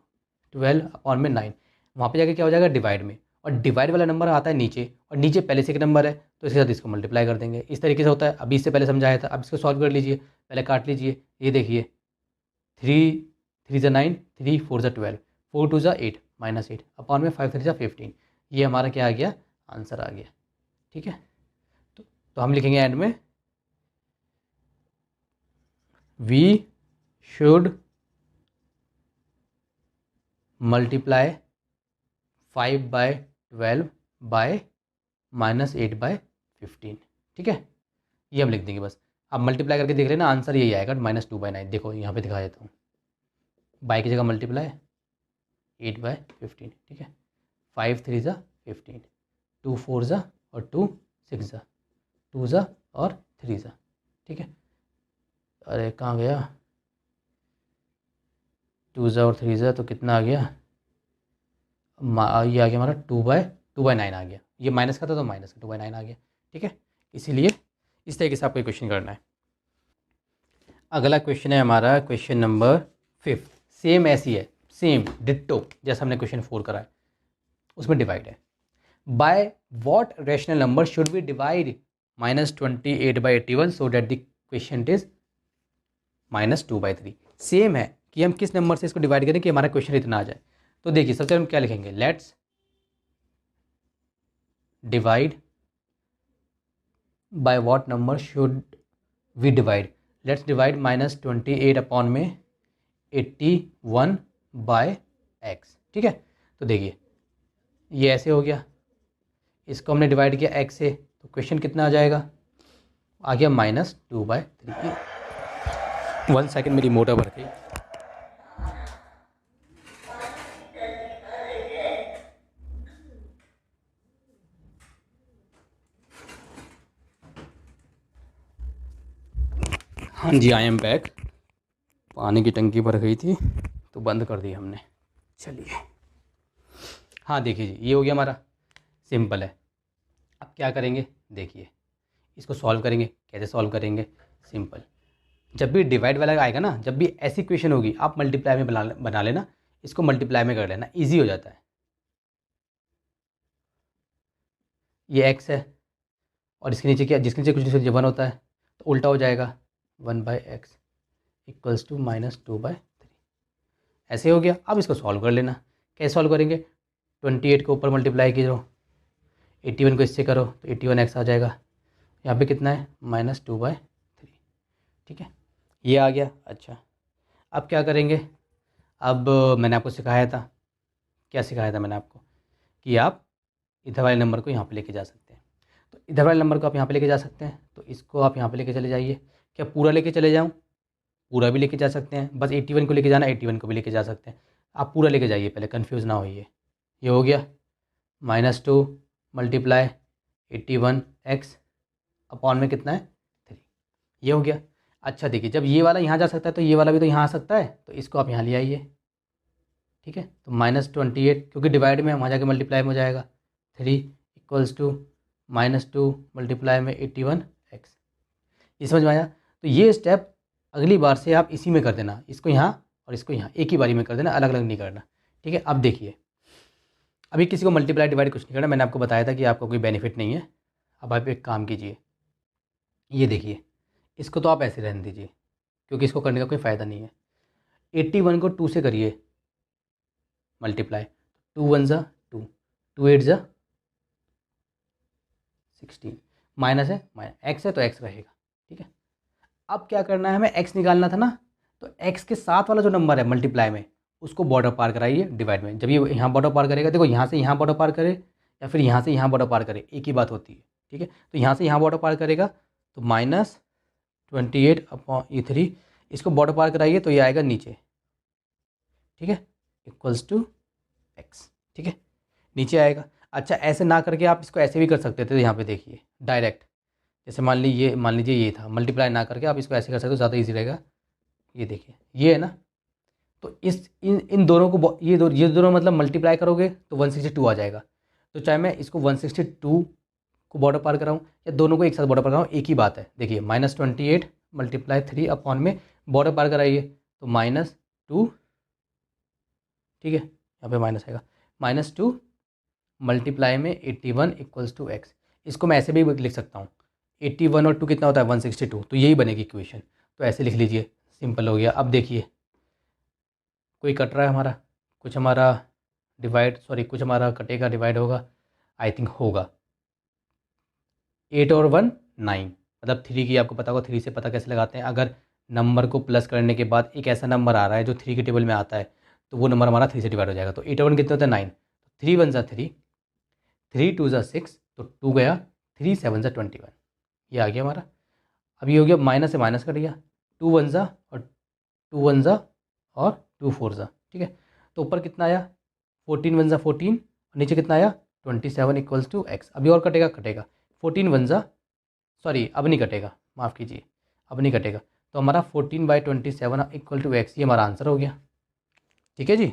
12 अपॉन में 9, वहाँ पे जाके क्या हो जाएगा डिवाइड में, और डिवाइड वाला नंबर आता है नीचे, और नीचे पहले से एक नंबर है तो इसके साथ इसको मल्टीप्लाई कर देंगे। इस तरीके से होता है, अभी इससे पहले समझाया था। अब इसको सॉल्व कर लीजिए, पहले काट लीजिए। ये देखिए 3 3 9, 3 4 12, 4 2 8 -8 अपॉन में 5 3 15। ये हमारा क्या आ गया, आंसर आ गया। ठीक है, तो हम लिखेंगे एंड में वी शुड मल्टीप्लाई 5/12 बाय -8/15। ठीक है, ये हम लिख देंगे बस। अब मल्टीप्लाई करके देख लेना, आंसर यही आएगा -2/9। देखो यहाँ पे दिखा देता हूँ, बाई की जगह मल्टीप्लाई 8/15। ठीक है, 5 3 15, 2 4 और 2 6 2 और 3। ठीक है, अरे कहाँ गया 2 और 3 तो कितना आ गया, ये आ गया हमारा 2/9 आ गया। ये माइनस का था तो माइनस का 2/9 आ गया। ठीक है, इसीलिए इस तरीके से आपको क्वेश्चन करना है। अगला क्वेश्चन है हमारा क्वेश्चन नंबर 5। सेम ऐसी है, सेम डिट्टो जैसा हमने क्वेश्चन 4 करा है, उसमें डिवाइड है। By what rational number should we divide -28/81 so that the question is -2/3। Same है कि हम किस नंबर से इसको डिवाइड करें कि हमारा क्वेश्चन इतना आ जाए। तो देखिए सबसे हम क्या लिखेंगे, let's divide by what number should we divide, let's divide -28 upon में 81/x। ठीक है, तो देखिए ये ऐसे हो गया, इसको हमने डिवाइड किया x से, तो क्वेश्चन कितना आ जाएगा, आ गया -2/3। 1 सेकेंड, मेरी मोटर भर गई। हाँ जी, आई एम बैक। पानी की टंकी भर गई थी तो बंद कर दी हमने। चलिए, हाँ देखिए जी, ये हो गया हमारा, सिंपल है। अब क्या करेंगे, देखिए इसको सॉल्व करेंगे। कैसे सॉल्व करेंगे, सिंपल, जब भी डिवाइड वाला आएगा ना, जब भी ऐसी क्वेश्चन होगी, आप मल्टीप्लाई में बना लेना, इसको मल्टीप्लाई में कर लेना, ईजी हो जाता है। ये x है और इसके नीचे क्या, जिसके नीचे कुछ नीचे 1 होता है तो उल्टा हो जाएगा, 1/x इक्वल्स टू -2/3। ऐसे हो गया। अब इसको सॉल्व कर लेना। कैसे सॉल्व करेंगे, 28 को ऊपर मल्टीप्लाई कीजिए, 81 को इससे करो तो 81x आ जाएगा। यहाँ पे कितना है, -2/3। ठीक है, ये आ गया। अच्छा, अब क्या करेंगे, अब मैंने आपको सिखाया था, क्या सिखाया था मैंने आपको, कि आप इधर वाले नंबर को यहाँ पे लेके जा सकते हैं। तो इधर वाले नंबर को आप यहाँ पे लेके जा सकते हैं, तो इसको आप यहाँ पे लेके चले जाइए। क्या पूरा लेके चले जाऊँ, पूरा भी लेके जा सकते हैं, बस 81 को लेके जाना, 81 को भी लेके जा सकते हैं। आप पूरा लेके जाइए, पहले कंफ्यूज ना होइए। ये हो गया -2 मल्टीप्लाई 81x अपॉन में कितना है, 3। ये हो गया। अच्छा देखिए, जब ये वाला यहाँ जा सकता है तो ये वाला भी तो यहाँ आ सकता है, तो इसको आप यहाँ ले आइए। ठीक है, तो -28, क्योंकि डिवाइड में वहाँ जाके मल्टीप्लाई में हो जाएगा, 3 इक्वल्स टू -2 मल्टीप्लाई में 81x। ये समझ में आया। तो ये स्टेप अगली बार से आप इसी में कर देना, इसको यहाँ और इसको यहाँ एक ही बारी में कर देना, अलग अलग नहीं करना। ठीक है, अब देखिए, अभी किसी को मल्टीप्लाई डिवाइड कुछ नहीं करना, मैंने आपको बताया था कि आपको कोई बेनिफिट नहीं है। अब आप एक काम कीजिए, ये देखिए, इसको तो आप ऐसे रहने दीजिए क्योंकि इसको करने का कोई फ़ायदा नहीं है। 81 को 2 से करिए मल्टीप्लाई, 2 1 ज़ा 2, 2 8 ज़ा 16, माइनस है, एक्स है तो एक्स रहेगा। ठीक है, अब क्या करना है, हमें एक्स निकालना था ना, तो एक्स के साथ वाला जो नंबर है मल्टीप्लाई में, उसको बॉर्डर पार कराइए डिवाइड में। जब ये यहाँ बॉर्डर पार करेगा, देखो यहाँ से यहाँ बॉर्डर पार करे या फिर यहाँ से यहाँ बॉर्डर पार करे, एक ही बात होती है। ठीक है, तो यहाँ से यहाँ बॉर्डर पार करेगा तो -28 अपॉन ये 3, इसको बॉर्डर पार कराइए तो ये आएगा नीचे। ठीक है, इक्वल्स टू एक्स। ठीक है, नीचे आएगा। अच्छा, ऐसे ना करके आप इसको ऐसे भी कर सकते थे, यहाँ पे देखिए डायरेक्ट, जैसे मान लीजिए ये था, मल्टीप्लाई ना करके आप इसको ऐसे कर सकते हो, ज़्यादा इजी रहेगा। ये देखिए, ये है ना, तो इस इन दोनों को, ये दोनों मतलब मल्टीप्लाई करोगे तो 162 आ जाएगा। तो चाहे मैं इसको 162 को बॉर्डर पार कराऊँ या दोनों को एक साथ बॉर्डर पार कराऊँ, एक ही बात है। देखिए -28 मल्टीप्लाई 3 अपॉन में बॉर्डर पार कराइए तो -2। ठीक है, यहाँ पे माइनस आएगा, -2 मल्टीप्लाई में 81 इक्वल्स टू एक्स। इसको मैं ऐसे भी लिख सकता हूँ, 81 और 2 कितना होता है, 162, तो यही बनेगी इक्वेशन। तो ऐसे लिख लीजिए, सिंपल हो गया। अब देखिए, कोई कट रहा है हमारा, कुछ हमारा कुछ हमारा कटेगा, डिवाइड होगा, आई थिंक होगा। 8 और 1 9, मतलब 3 की आपको पता होगा, 3 से पता कैसे लगाते हैं। अगर नंबर को प्लस करने के बाद एक ऐसा नंबर आ रहा है जो 3 के टेबल में आता है, तो वो नंबर हमारा 3 से डिवाइड हो जाएगा। तो 8 और 1 कितने होते हैं, 9। 3 1 ज़ा 3, 3 2 ज़ा 6, तो 2 गया, 3 7 ज़ा 21, ये आ गया हमारा। अब ये हो गया, माइनस से माइनस कट गया, 2 1 ज़ा और 2 1 ज़ा और 2 4 ज़ा। ठीक है, तो ऊपर कितना आया, 14 1 ज़ा 14, और नीचे कितना आया, 27 इक्वल्स टू एक्स। अभी और कटेगा, 14 1 ज़ा, सॉरी अब नहीं कटेगा, माफ़ कीजिए, अब नहीं कटेगा। तो हमारा 14/27 इक्वल टू एक्स, ये हमारा आंसर हो गया। ठीक है जी,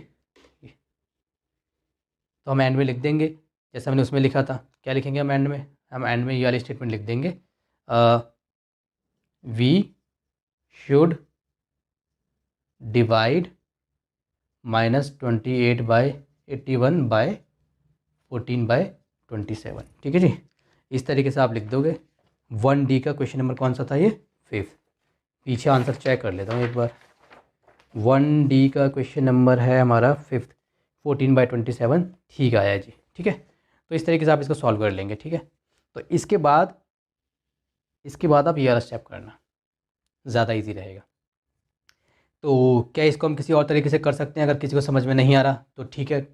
तो हम एंड में लिख देंगे जैसा मैंने उसमें लिखा था। क्या लिखेंगे हम एंड में, हम एंड में ये वाली स्टेटमेंट लिख देंगे, वी शुड डिवाइड -28/81 बाय 14/3। 27। ठीक है जी, इस तरीके से आप लिख दोगे। 1D का क्वेश्चन नंबर कौन सा था ये? 5th। पीछे आंसर चेक कर लेता हूँ एक बार। 1D का क्वेश्चन नंबर है हमारा 5th, 14/27 ठीक आया है जी। ठीक है, तो इस तरीके से आप इसको सॉल्व कर लेंगे। ठीक है, तो इसके बाद आप ये वाला स्टेप करना, ज़्यादा इजी रहेगा। तो क्या इसको हम किसी और तरीके से कर सकते हैं? अगर किसी को समझ में नहीं आ रहा तो ठीक है,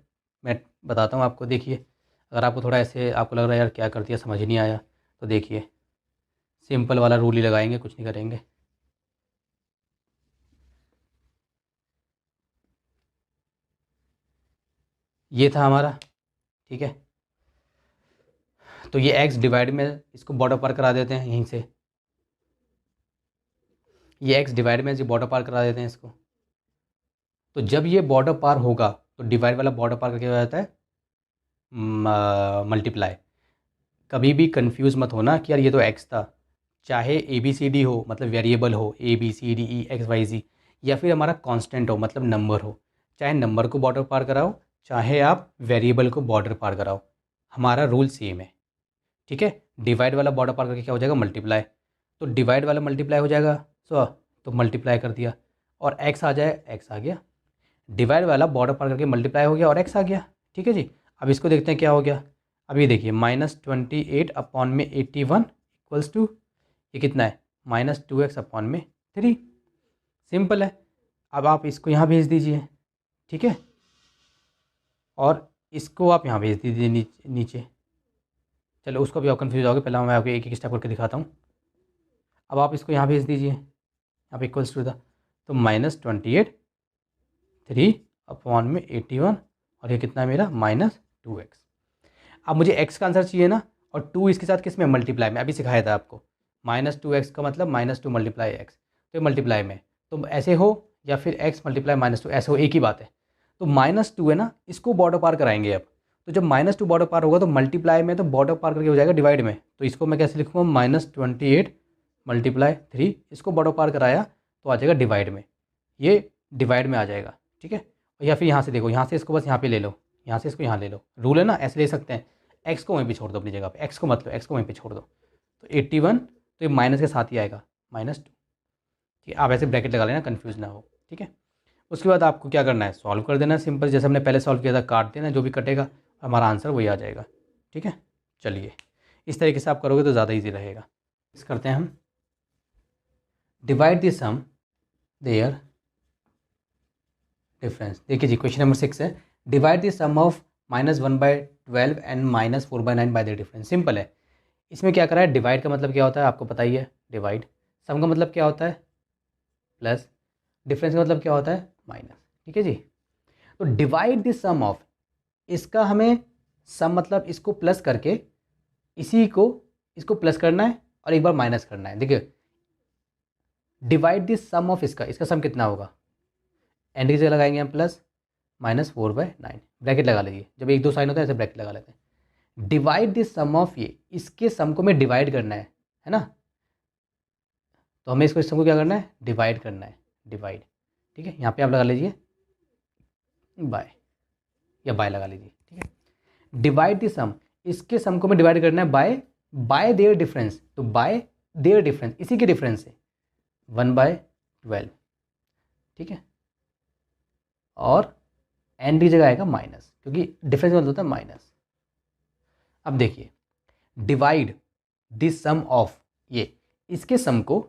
मैं बताता हूँ आपको। देखिए, अगर आपको थोड़ा ऐसे आपको लग रहा है यार क्या कर दिया, समझ ही नहीं आया, तो देखिए सिंपल वाला रूल ही लगाएंगे, कुछ नहीं करेंगे। ये था हमारा। ठीक है, तो ये x डिवाइड में इसको बॉर्डर पार करा देते हैं यहीं से। ये x डिवाइड में इसे बॉर्डर पार करा देते हैं इसको। तो जब ये बॉर्डर पार होगा तो डिवाइड वाला बॉर्डर पार करके हो जाता है मल्टीप्लाई। कभी भी कंफ्यूज मत होना कि यार ये तो x था। चाहे ABCD हो, मतलब वेरिएबल हो, ABCDEXYZ, या फिर हमारा कांस्टेंट हो, मतलब नंबर हो। चाहे नंबर को बॉर्डर पार कराओ, चाहे आप वेरिएबल को बॉर्डर पार कराओ, हमारा रूल सेम है। ठीक है, डिवाइड वाला बॉर्डर पार करके क्या हो जाएगा? मल्टीप्लाई। तो डिवाइड वाला मल्टीप्लाई हो जाएगा, तो मल्टीप्लाई कर दिया और x आ जाए, x आ गया। डिवाइड वाला बॉर्डर पार करके मल्टीप्लाई हो गया और x आ गया। ठीक है जी, अब इसको देखते हैं क्या हो गया। अब ये देखिए -28 अपॉन में 81 इक्वल्स टू, ये कितना है? -2x अपॉन में 3। सिंपल है। अब आप इसको यहाँ भेज दीजिए। ठीक है, और इसको आप यहाँ भेज दीजिए नीचे। चलो उसको भी आप कन्फ्यूज होगे, पहले मैं आपको एक एक स्टेप करके दिखाता हूँ। अब आप इसको यहाँ भेज दीजिए, यहाँ पे इक्वल्स टू था, तो -28 3 अपॉन में 81, और ये कितना है मेरा? -2x। अब मुझे x का आंसर चाहिए ना, और 2 इसके साथ किस में? मल्टीप्लाई में। अभी सिखाया था आपको, -2x का मतलब -2 मल्टीप्लाई x, तो ये मल्टीप्लाई में। तो ऐसे हो या फिर x मल्टीप्लाई -2 ऐसे हो, एक ही बात है। तो -2 है ना, इसको बॉर्डर पार कराएंगे अब। तो जब -2 बॉर्डर पार होगा तो मल्टीप्लाई में, तो बॉर्डर पार करके हो जाएगा डिवाइड में। तो इसको मैं कैसे लिखूँगा? -28 मल्टीप्लाई 3, इसको बॉर्डर पार कराया तो आ जाएगा डिवाइड में, ये डिवाइड में आ जाएगा। ठीक है, या फिर यहाँ से देखो, यहाँ से इसको बस यहाँ पे ले लो, यहाँ से इसको यहाँ ले लो, रूल है ना, ऐसे ले सकते हैं। x को वहीं पे छोड़ दो अपनी जगह पे, x को मत लो, x को वहीं पे छोड़ दो। तो 81, तो ये माइनस के साथ ही आएगा -2। ठीक है, आप ऐसे ब्रैकेट लगा लेना, कन्फ्यूज ना हो। ठीक है, उसके बाद आपको क्या करना है? सॉल्व कर देना सिंपल, जैसे हमने पहले सॉल्व किया था, काट देना, जो भी कटेगा हमारा आंसर वही आ जाएगा। ठीक है, चलिए इस तरीके से आप करोगे तो ज़्यादा ईजी रहेगा। इस करते हैं हम, divide the sum their difference. देखिए जी, क्वेश्चन नंबर 6 है, divide the sum of -1/12 and -4/9 by the difference. Simple है। इसमें क्या करा है? डिवाइड का मतलब क्या होता है आपको पता ही है, डिवाइड। सम का मतलब क्या होता है? प्लस। डिफरेंस का मतलब क्या होता है? माइनस। ठीक है जी, तो डिवाइड द सम ऑफ, इसका हमें सम मतलब इसको प्लस करके इसी को इसको प्लस करना है और एक बार माइनस करना है। देखिए, डिवाइड द सम ऑफ इसका सम कितना होगा? एंड की जगह लगाएंगे हम प्लस, -4/9 ब्रैकेट लगा लीजिए। जब एक दो साइन होता है ऐसे ब्रैकेट लगा लेते हैं। डिवाइड द सम ऑफ, ये इसके सम को में डिवाइड करना है ना। तो हमें इसको इस सम को क्या करना है? डिवाइड करना है, डिवाइड। ठीक है, यहाँ पे आप लगा लीजिए बाय, या बाय लगा लीजिए। ठीक है, डिवाइड द सम, इसके सम को में डिवाइड करना है बाय देयर डिफरेंस। तो बाय देयर डिफरेंस, इसी के डिफरेंस से 1/12। ठीक है, और एंड की जगह आएगा माइनस, क्योंकि डिफरेंस मतलब होता है माइनस। अब देखिए, डिवाइड द सम ऑफ, ये इसके सम को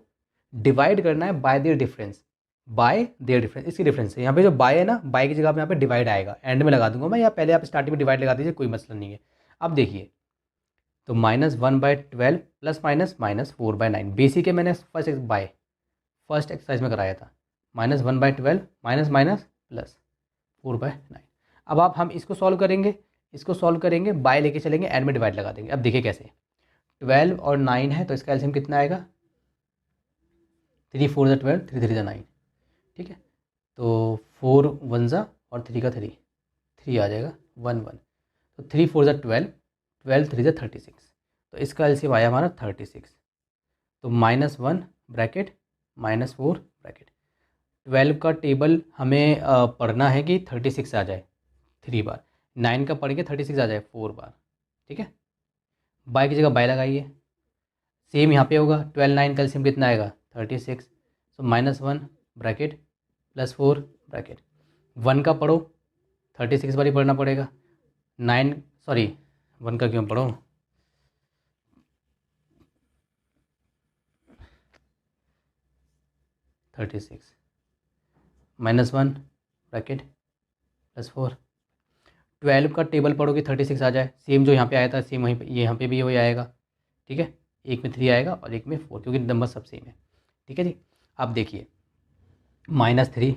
डिवाइड करना है bye there difference, bye there difference, इसकी डिफरेंस है। यहाँ पे जो बाय है ना, बाय की जगह पे यहाँ पे डिवाइड आएगा, एंड में लगा दूंगा मैं, या पहले आप स्टार्टिंग में डिवाइड लगा दीजिए, कोई मसला नहीं है। अब देखिए, तो -1/12 प्लस माइनस -4/9, बेसिक है, मैंने फर्स्ट एक्सरसाइज में कराया था। -1/12 माइनस माइनस प्लस 4/9। अब हम इसको सॉल्व करेंगे, बाय लेके चलेंगे, एंड में डिवाइड लगा देंगे। अब देखिए कैसे, 12 और 9 है तो इसका एलसीएम कितना आएगा? 3 4 ज़ा 12, 3 3 ज़ा 9। ठीक है, तो 4 1 ज़ा और 3 का 3 आ जाएगा 1 1। तो 3 4 ज़ा 12, 12 3 ज़ा 36। तो इसका एलसीएम आया हमारा 36। तो -1 ब्रैकेट -4 ब्रैकेट। 12 का टेबल हमें पढ़ना है कि 36 आ जाए 3 बार, 9 का पढ़ेंगे 36 आ जाए 4 बार। ठीक है, बाय की जगह बाय लगाइए। सेम यहाँ पे होगा, 12 9 कैल्शियम कितना आएगा 36, सो -1 ब्रैकेट +4 ब्रैकेट। 1 का पढ़ो 36 बार ही पढ़ना पड़ेगा। 9 सॉरी 1 का क्यों पढ़ो, 36 -1 ब्रैकेट +4। 12 का टेबल पढ़ोगे 36 आ जाए, सेम जो यहाँ पे आया था सेम वहीं पे यहाँ पे भी वही आएगा। ठीक है, एक में 3 आएगा और एक में 4, क्योंकि नंबर सब सेम है। ठीक है जी, अब देखिए -3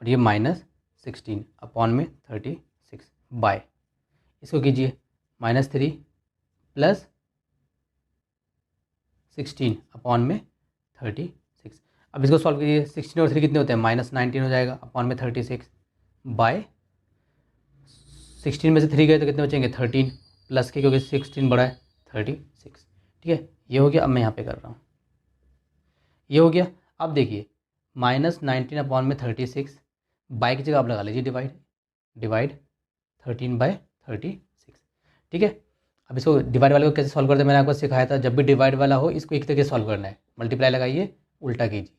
और ये -16 अपॉन में 36 बाय, इसको कीजिए -3 + 16 अपॉन में 36। अब इसको सॉल्व कीजिए, 16 और 3 कितने होते हैं -19 हो जाएगा अपॉन में 36 बाय 16 में से 3 गए तो कितने बचेंगे 13 प्लस के, क्योंकि 16 बड़ा है 36। ठीक है, ये हो गया। अब मैं यहाँ पे कर रहा हूँ, ये हो गया। अब देखिए -19 अपॉन में 36 बाय की जगह आप लगा लीजिए डिवाइड 13/36। ठीक है, अब इसको डिवाइड वाले को कैसे सॉल्व करते हैं मैंने आपको सिखाया था। जब भी डिवाइड वाला हो इसको एक तरीके से सॉल्व करना है, मल्टीप्लाई लगाइए उल्टा कीजिए।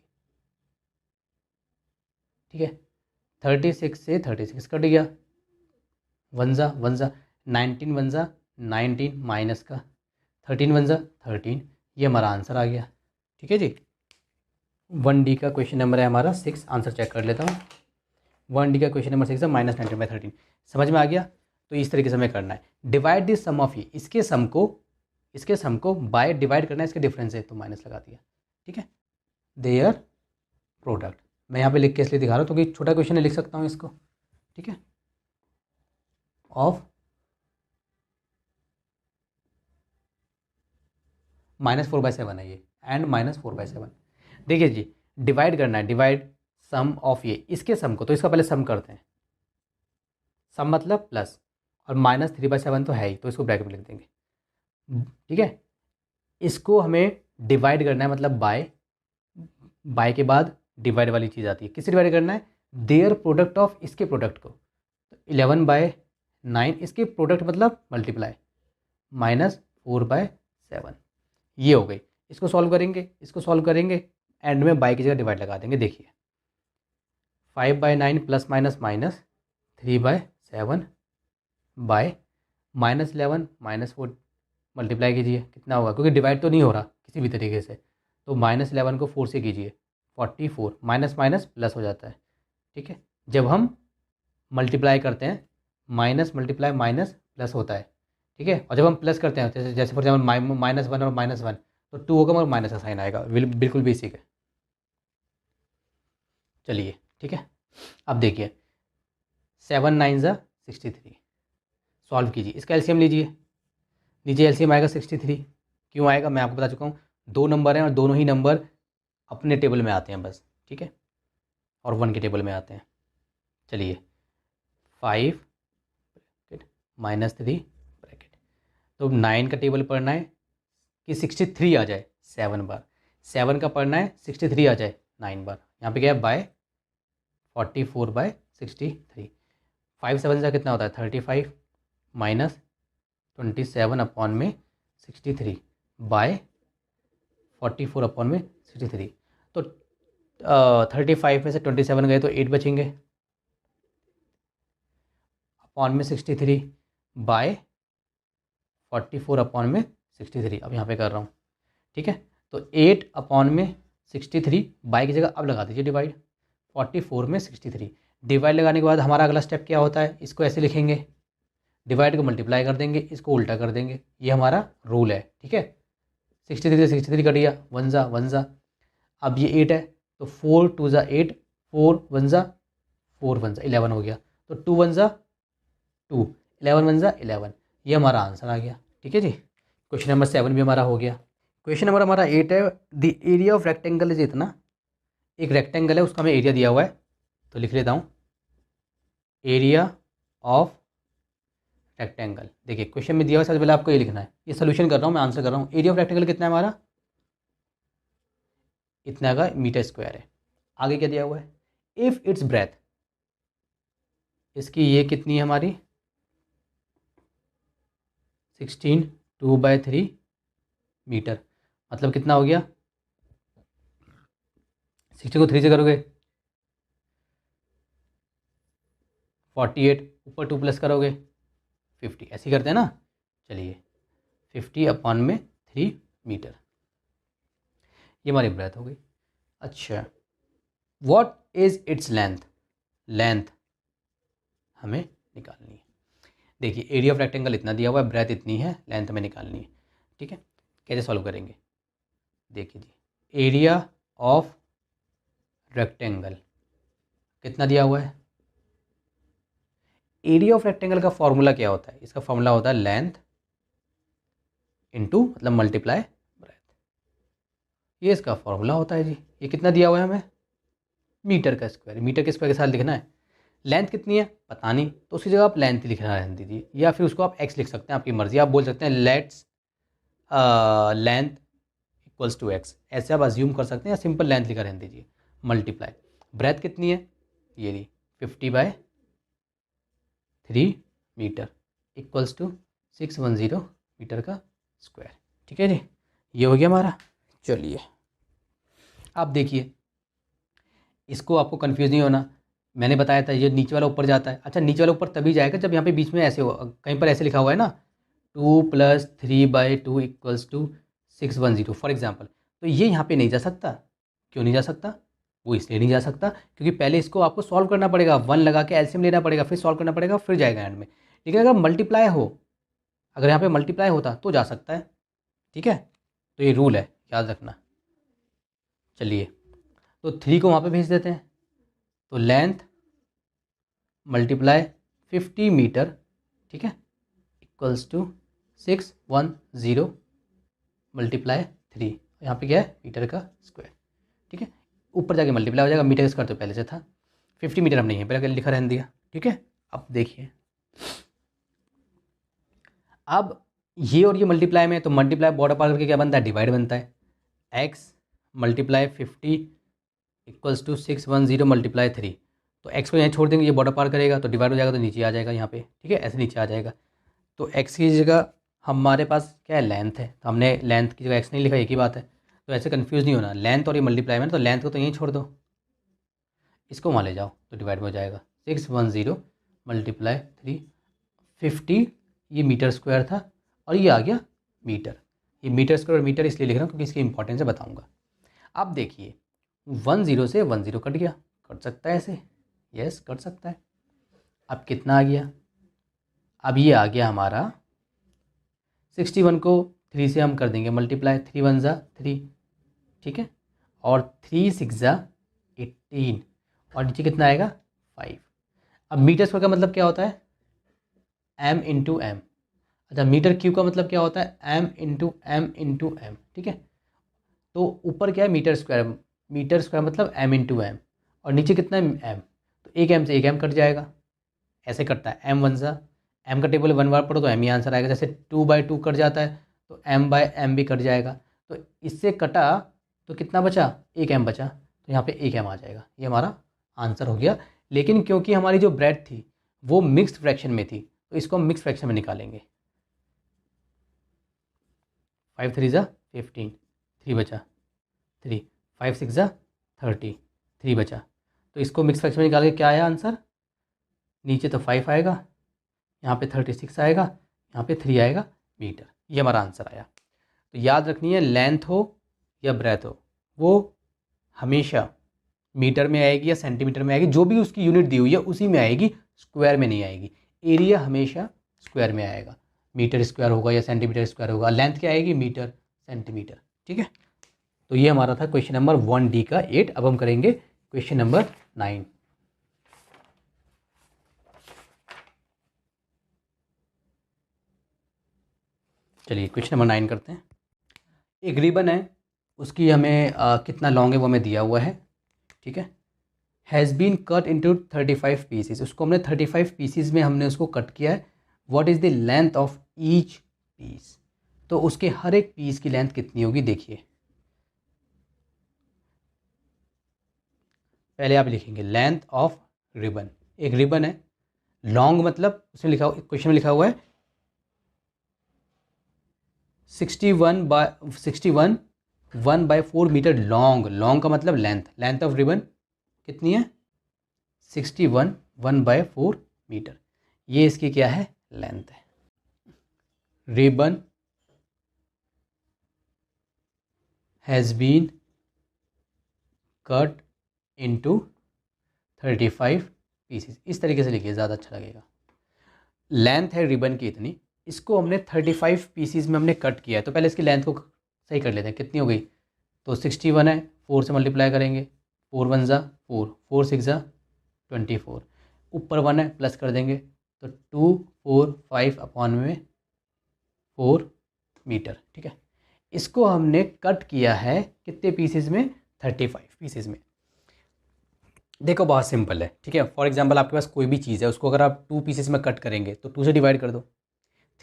ठीक है, 36 से 36 कट गया, 1 ज़ा 19 1 ज़ा 19 माइनस का 13 1 ज़ा 13, ये हमारा आंसर आ गया। ठीक है जी, 1D का क्वेश्चन नंबर है हमारा 6। आंसर चेक कर लेता हूँ। 1D का क्वेश्चन नंबर 6 है -19/13। समझ में आ गया। तो इस तरीके से हमें करना है, डिवाइड दिस सम ऑफ ये, इसके सम को बाय डिवाइड करना है, इसके डिफरेंस है तो माइनस लगा दिया। ठीक है, देयर प्रोडक्ट, मैं यहाँ पे लिख के इसलिए दिखा रहा हूँ क्योंकि छोटा क्वेश्चन है, लिख सकता हूँ इसको। ठीक है, ऑफ -4/7 है ये, एंड -4/7। देखिए जी, डिवाइड करना है, डिवाइड सम ऑफ ये, इसके सम को, तो इसका पहले सम करते हैं। सम मतलब प्लस, और -3/7 तो है ही, तो इसको ब्रैकेट में लिख देंगे। ठीक है, इसको हमें डिवाइड करना है, मतलब बाय के बाद डिवाइड वाली चीज़ आती है। किससे डिवाइड करना है, देयर प्रोडक्ट ऑफ, इसके प्रोडक्ट को। 11/9 इसके प्रोडक्ट मतलब मल्टीप्लाई -4/7, ये हो गई। इसको सॉल्व करेंगे, एंड में बाय की जगह डिवाइड लगा देंगे। देखिए 5/9 प्लस माइनस -3/7 बाय -11 -4 मल्टीप्लाई कीजिए, कितना होगा, क्योंकि डिवाइड तो नहीं हो रहा किसी भी तरीके से, तो -11 को 4 से कीजिए 44, माइनस माइनस प्लस हो जाता है। ठीक है, जब हम मल्टीप्लाई करते हैं माइनस मल्टीप्लाई माइनस प्लस होता है। ठीक है, और जब हम प्लस करते हैं जैसे फॉर एग्जाम्पल -1 और -1 तो 2 होगा और माइनस का साइन आएगा, बिल्कुल बेसिक है। चलिए ठीक है, अब देखिए 7 9 ज़ा 63, सॉल्व कीजिए, इसका एलसीएम लीजिए, नीचे एलसीएम आएगा 63। क्यों आएगा मैं आपको बता चुका हूँ, 2 नंबर हैं और दोनों ही नंबर अपने टेबल में आते हैं बस। ठीक है, और 1 के टेबल में आते हैं। चलिए 5 -3 ब्रैकेट, तो 9 का टेबल पढ़ना है कि 63 आ जाए 7 बार, 7 का पढ़ना है 63 आ जाए 9 बार। यहाँ पे क्या है बाय 44/63। 5 7 से कितना होता है 35 -27 अपॉन में 63 बाय 44 अपॉन में 63। तो 35 में से 27 गए तो 8 बचेंगे, अपॉन में 63 बाय 44 अपॉन में 63। अब यहाँ पे कर रहा हूँ। ठीक है, तो 8 अपॉन में 63 बाय की जगह अब लगा दीजिए डिवाइड, 44 में 63। डिवाइड लगाने के बाद हमारा अगला स्टेप क्या होता है, इसको ऐसे लिखेंगे, डिवाइड को मल्टीप्लाई कर देंगे, इसको उल्टा कर देंगे, ये हमारा रूल है। ठीक है, 63 से 63 कट गया, 1 ज़ा। अब ये 8 है तो 4 2 ज़ा 8, 4 1 ज़ा 4 1 ज़ा 11 हो गया, तो 2 1 ज़ा 2, 11 1 ज़ा 11, ये हमारा आंसर आ गया। ठीक है जी, क्वेश्चन नंबर 7 भी हमारा हो गया। क्वेश्चन नंबर हमारा 8 है, the area of rectangle is इतना, एक रेक्टेंगल है उसका हमें एरिया दिया हुआ है, तो लिख लेता हूँ एरिया ऑफ रेक्टेंगल। देखिए क्वेश्चन में दिया हुआ, सबसे पहले आपको ये लिखना है, ये सोल्यूशन कर रहा हूँ मैं, आंसर कर रहा हूँ। एरिया ऑफ रेक्टेंगल कितना है हमारा, इतना का मीटर स्क्वायर है। आगे क्या दिया हुआ है, इफ़ इट्स ब्रेथ, इसकी ये कितनी है हमारी 16 2/3 मीटर, मतलब कितना हो गया, 60 को 3 से करोगे 48, ऊपर 2 प्लस करोगे 50, ऐसे ही करते हैं ना। चलिए 50/3 मीटर, ये हमारी ब्रेथ हो गई। अच्छा, what is its length, length हमें निकालनी है। देखिए एरिया ऑफ रेक्टेंगल इतना दिया हुआ है, ब्रेथ इतनी है, लेंथ हमें निकालनी है। ठीक है, कैसे सॉल्व करेंगे, देखिए जी, एरिया ऑफ रेक्टेंगल कितना दिया हुआ है, एरिया ऑफ रेक्टेंगल का फॉर्मूला क्या होता है, इसका फॉर्मूला होता है लेंथ इनटू मतलब मल्टीप्लाई ब्रेथ, ये इसका फॉर्मूला होता है जी। ये कितना दिया हुआ है हमें, मीटर का स्क्वायर, मीटर के स्क्वायर के साथ लिखना है। लेंथ कितनी है पता नहीं, तो उसकी जगह आप लेंथ लिखना रहने दीजिए, या फिर उसको आप एक्स लिख सकते हैं, आपकी मर्जी। आप बोल सकते हैं let's length equals to x, ऐसे आप अज्यूम कर सकते हैं, या सिंपल लेंथ लिखा रहने दीजिए। मल्टीप्लाई ब्रेथ कितनी है, ये रही 50/3 मीटर इक्वल्स टू 610 मीटर का स्क्वायर। ठीक है जी, ये हो गया हमारा। चलिए आप देखिए, इसको आपको कंफ्यूज नहीं होना, मैंने बताया था ये नीचे वाला ऊपर जाता है। अच्छा, नीचे वाला ऊपर तभी जाएगा जब यहाँ पे बीच में ऐसे हो, कहीं पर ऐसे लिखा हुआ है ना 2 + 3/2 इक्वल्स टू 610 फॉर एग्जाम्पल, तो ये यहाँ पे नहीं जा सकता। क्यों नहीं जा सकता, वो इसलिए नहीं जा सकता क्योंकि पहले इसको आपको सॉल्व करना पड़ेगा, 1 लगा के एलसीएम लेना पड़ेगा, फिर सॉल्व करना पड़ेगा, फिर जाएगा एंड में। लेकिन अगर मल्टीप्लाई हो, अगर यहाँ पे मल्टीप्लाई होता तो जा सकता है। ठीक है, तो ये रूल है, याद रखना। चलिए तो 3 को वहाँ पे भेज देते हैं, तो लेंथ मल्टीप्लाई 50 मीटर, ठीक है, इक्वल्स टू 610 मल्टीप्लाई 3, यहाँ पे क्या है मीटर का स्क्वायर। ठीक है, ऊपर जाके मल्टीप्लाई हो जाएगा, मीटर का स्क्वायर तो पहले से था, 50 मीटर हमने यहीं पर लिखा रहने दिया। ठीक है, अब देखिए, अब ये और ये मल्टीप्लाई में, तो मल्टीप्लाई बॉर्डर पार करके क्या बनता है, डिवाइड बनता है। X multiply 50 equals to 610 multiply 3, तो एक्स को यहाँ छोड़ देंगे, ये बॉर्डर पार करेगा तो डिवाइड हो जाएगा, तो नीचे आ जाएगा यहाँ पे। ठीक है, ऐसे नीचे आ जाएगा। तो एक्स की जगह हमारे पास क्या है, लेंथ है, तो हमने लेंथ की जगह एक्स नहीं लिखा, एक ही बात है। तो ऐसे कंफ्यूज नहीं होना, लेंथ और ये मल्टीप्लाई में, तो लेंथ को तो यहीं छोड़ दो, इसको वहाँ ले जाओ तो डिवाइड में हो जाएगा। 610 मल्टीप्लाई 3, 50 ये मीटर स्क्वायर था, और ये आ गया मीटर। ये मीटर स्क्वायर और मीटर इसलिए लिख रहा हूँ क्योंकि इसकी इंपॉर्टेंस है, बताऊँगा। अब देखिए 10 से 10 कट गया, कट सकता है ऐसे, यस कट सकता है। अब कितना आ गया, अब ये आ गया हमारा 61 को 3 से हम कर देंगे मल्टीप्लाई, 3 1 ज़ा 3, ठीक है, और 3 6 ज़ा 18, और नीचे कितना आएगा 5। अब मीटर स्क्वायर का मतलब क्या होता है, m इंटू एम। अच्छा, मीटर क्यूब का मतलब क्या होता है, m into m into m. ठीक है, तो ऊपर क्या है मीटर स्क्वायर, मीटर स्क्वायर मतलब m इंटू एम, और नीचे कितना है m, तो एक m से एक m कट जाएगा, ऐसे कटता है। m 1 ज़ा, m का टेबल 1 बार पढ़ो तो m ही आंसर आएगा। जैसे 2/2 कट जाता है तो m/m भी कट जाएगा, तो इससे कटा तो कितना बचा, एक m बचा, तो यहाँ पे एक m आ जाएगा, ये हमारा आंसर हो गया। लेकिन क्योंकि हमारी जो ब्रेड थी वो मिक्स्ड फ्रैक्शन में थी, तो इसको हम मिक्स फ्रैक्शन में निकालेंगे। 5 3 ज़ा 15, 3 बचा 3, 5 6 ज़ा 30, 3 बचा, तो इसको मिक्स फ्रैक्शन में निकाल के क्या आया आंसर, नीचे तो 5 आएगा, यहाँ पे 36 आएगा, यहाँ पे 3 आएगा मीटर, ये हमारा आंसर आया। तो याद रखनी है, लेंथ हो या ब्रेथ हो वो हमेशा मीटर में आएगी या सेंटीमीटर में आएगी, जो भी उसकी यूनिट दी हुई है उसी में आएगी, स्क्वायर में नहीं आएगी। एरिया हमेशा स्क्वायर में आएगा, मीटर स्क्वायर होगा या सेंटीमीटर स्क्वायर होगा, लेंथ क्या आएगी मीटर सेंटीमीटर। ठीक है, तो ये हमारा था क्वेश्चन नंबर 1D का 8। अब हम करेंगे क्वेश्चन नंबर 9। चलिए क्वेश्चन नंबर 9 करते हैं। एक रिबन है, उसकी हमें कितना लॉन्ग है वो हमें दिया हुआ है। ठीक है, has been cut into 35 pieces, उसको हमने 35 पीसीज में हमने उसको कट किया है। What is the length of each piece, तो उसके हर एक पीस की लेंथ कितनी होगी, देखिए पहले आप लिखेंगे लेंथ ऑफ रिबन। एक रिबन है, लॉन्ग मतलब उसमें लिखा, क्वेश्चन में लिखा हुआ है 61 1/4 मीटर लॉन्ग, लॉन्ग का मतलब लेंथ, लेंथ ऑफ रिबन कितनी है 61 1/4 मीटर, ये इसकी क्या है लेंथ है। Ribbon has been cut into 35 pieces, इस तरीके से लिखिए ज़्यादा अच्छा लगेगा। लेंथ है रिबन की इतनी, इसको हमने 35 पीसीज में हमने कट किया है, तो पहले इसकी लेंथ को सही कर लेते हैं कितनी हो गई। तो 61 है, 4 से मल्टीप्लाई करेंगे, 4 1 ज़ा 4, 4 6 ज़ा 24, ऊपर 1 है प्लस कर देंगे, तो 2 4 5 अपॉन में 4 मीटर। ठीक है, इसको हमने कट किया है कितने पीसेज में 35 पीसेज में। देखो बहुत सिंपल है, ठीक है। फॉर एग्जांपल आपके पास कोई भी चीज़ है, उसको अगर आप 2 पीसेस में कट करेंगे तो 2 से डिवाइड कर दो,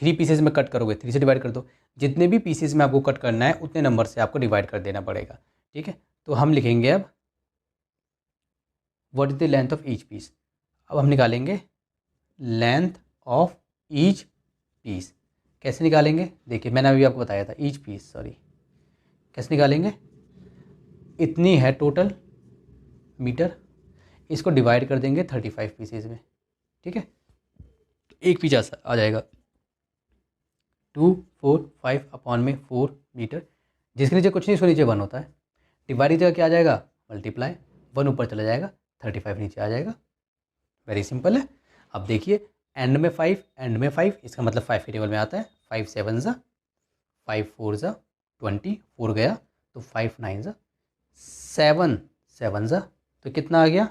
3 पीसेस में कट करोगे 3 से डिवाइड कर दो, जितने भी पीसेस में आपको कट करना है उतने नंबर से आपको डिवाइड कर देना पड़ेगा। ठीक है, तो हम लिखेंगे अब what is the length of each piece. अब हम निकालेंगे लेंथ ऑफ ईच पीस, कैसे निकालेंगे देखिए, मैंने अभी आपको बताया था ईच पीस, सॉरी कैसे निकालेंगे, इतनी है टोटल मीटर, इसको डिवाइड कर देंगे 35 पीसेज में। ठीक है, तो एक पीस आ जाएगा 2 4 5 अपॉन में 4 मीटर, जिसके नीचे कुछ नहीं उसके नीचे 1 होता है, डिवाइड की जगह क्या आ जाएगा मल्टीप्लाई, 1 ऊपर चला जाएगा 35 नीचे आ जाएगा। वेरी सिंपल है। अब देखिए एंड में 5, एंड में 5, इसका मतलब 5 के टेबल में आता है, 5 7 ज़ा 5 4 ज़ा 20, 4 गया तो 5 9 ज़ा 7 7 ज़ा, तो कितना आ गया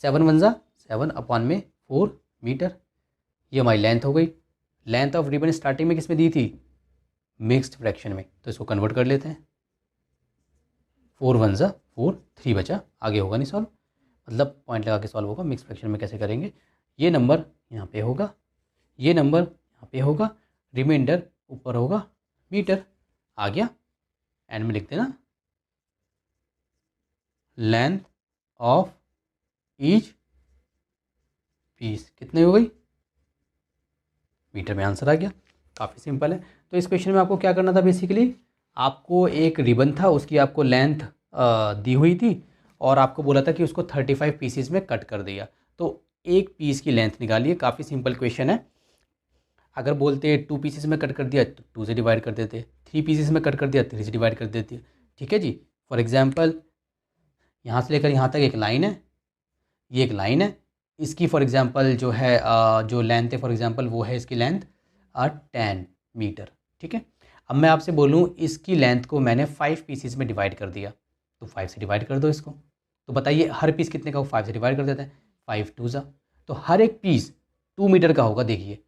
7 1 ज़ा 7 अपॉन में 4 मीटर। ये हमारी लेंथ हो गई। लेंथ ऑफ रिबन स्टार्टिंग में किस में दी थी मिक्स्ड फ्रैक्शन में, तो इसको कन्वर्ट कर लेते हैं, 4 1 ज़ा 4, 3 बचा, आगे होगा नहीं सॉल्व, मतलब पॉइंट लगा के सॉल्व होगा। मिक्स फ्रैक्शन में कैसे करेंगे, ये नंबर यहाँ पे होगा, ये नंबर यहाँ पे होगा, रिमाइंडर ऊपर होगा मीटर, आ गया। एंड में लिख देना लेंथ ऑफ ईच पीस कितनी हो गई मीटर में, आंसर आ गया। काफ़ी सिंपल है। तो इस क्वेश्चन में आपको क्या करना था, बेसिकली आपको एक रिबन था उसकी आपको लेंथ दी हुई थी और आपको बोला था कि उसको 35 पीसीज में कट कर दिया, तो एक पीस की लेंथ निकालिए। काफ़ी सिंपल क्वेश्चन है। अगर बोलते 2 पीसेस में कट कर दिया तो 2 से डिवाइड कर देते, 3 पीसेस में कट कर दिया 3 से डिवाइड कर देते। ठीक है जी। फॉर एग्जांपल यहाँ से लेकर यहाँ तक एक लाइन है, ये एक लाइन है, इसकी फॉर एग्जांपल जो है जो लेंथ है फॉर एग्जांपल वो है इसकी लेंथ 10 मीटर। ठीक है, अब मैं आपसे बोलूँ इसकी लेंथ को मैंने 5 पीसेस में डिवाइड कर दिया, तो 5 से डिवाइड कर दो इसको, तो बताइए हर पीस कितने का हो, 5 से डिवाइड कर देते हैं, 5 2 ज़ा, तो हर एक पीस 2 मीटर का होगा। देखिए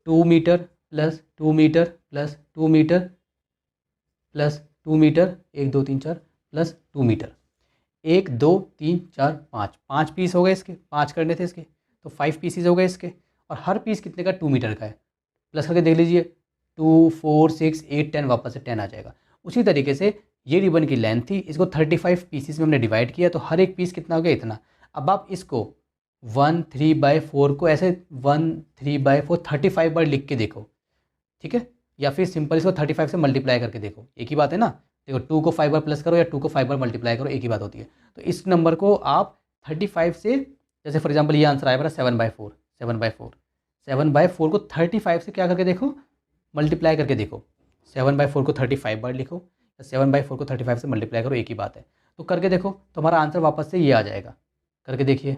2 metre plus 2 metre plus 2 metre plus 2 metre, 1 2 3 4 plus 2 metre, 1 2 3 4 5, 5 piece हो गए इसके, 5 करने थे इसके, तो 5 पीसीज हो गए इसके, और हर पीस कितने का 2 मीटर का है, प्लस करके देख लीजिए 2 4 6 8 10, वापस से 10 आ जाएगा। उसी तरीके से ये रिबन की लेंथ थी, इसको 35 पीसीस में हमने डिवाइड किया, तो हर एक पीस कितना हो गया इतना। अब आप इसको 1/3/4 को ऐसे 1/3/4 35 बार लिख के देखो, ठीक है, या फिर सिंपल इसको 35 से मल्टीप्लाई करके देखो, एक ही बात है ना। देखो 2 को 5 बार प्लस करो या 2 को 5 बार मल्टीप्लाई करो, एक ही बात होती है। तो इस नंबर को आप 35 से, जैसे फॉर एग्जांपल ये आंसर आया मेरा 7/4, 7/4, 7/4 को 35 से क्या करके देखो मल्टीप्लाई करके देखो, 7/4 को 35 बार लिखो, 7/4 को 35 से मल्टीप्लाई करो, एक ही बात है। तो करके देखो तो हमारा आंसर वापस से ये आ जाएगा, करके देखिए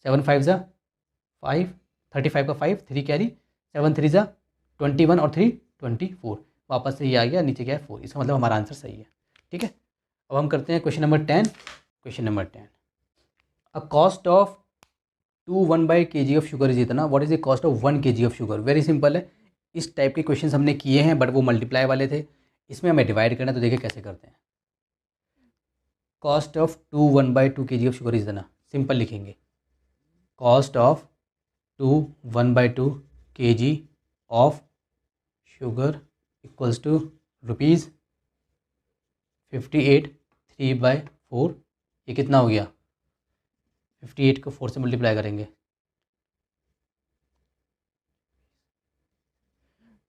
7 5 ज़ा 5, 35 का 5, 3 कैरी, 7 3 ज़ा 21 और 3 24, वापस से ये आ गया, नीचे क्या है 4, इसका मतलब हमारा आंसर सही है। ठीक है, अब हम करते हैं question number 10। Question number 10, a cost of 2 1/kg of sugar is इतना, what is the cost of 1 kg of sugar. Very simple है, इस टाइप के क्वेश्चन हमने किए हैं बट वो मल्टीप्लाई वाले थे, इसमें हमें डिवाइड करना है, तो देखिए कैसे करते हैं। Cost of 2 1/2 kg of sugar is इतना, सिंपल लिखेंगे, cost of 2 1/2 kg of sugar equals to rupees 58, 3/4, ये कितना हो गया 58 को 4 से मल्टीप्लाई करेंगे,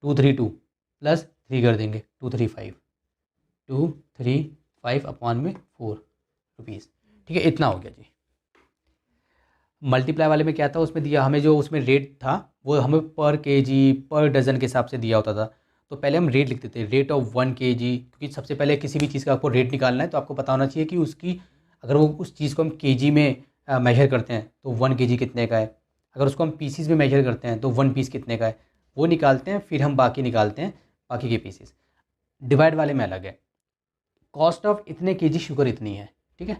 232 प्लस 3 कर देंगे, 235 अपॉन में 4 रुपीज़। ठीक है, इतना हो गया जी। मल्टीप्लाई वाले में क्या था, उसमें दिया हमें, जो उसमें रेट था वो हमें पर केजी पर डज़न के हिसाब से दिया होता था। तो पहले हम रेट लिखते थे, रेट ऑफ 1 kg, क्योंकि सबसे पहले किसी भी चीज़ का आपको रेट निकालना है तो आपको पता होना चाहिए कि उसकी, अगर वो उस चीज़ को हम केजी में मेजर करते हैं तो 1 kg कितने का है, अगर उसको हम पीसीस में मेजर करते हैं तो 1 पीस कितने का है, वो निकालते हैं, फिर हम बाकी निकालते हैं बाकी के पीसीस। डिवाइड वाले में अलग है, कॉस्ट ऑफ इतने केजी शुगर इतनी है, ठीक है,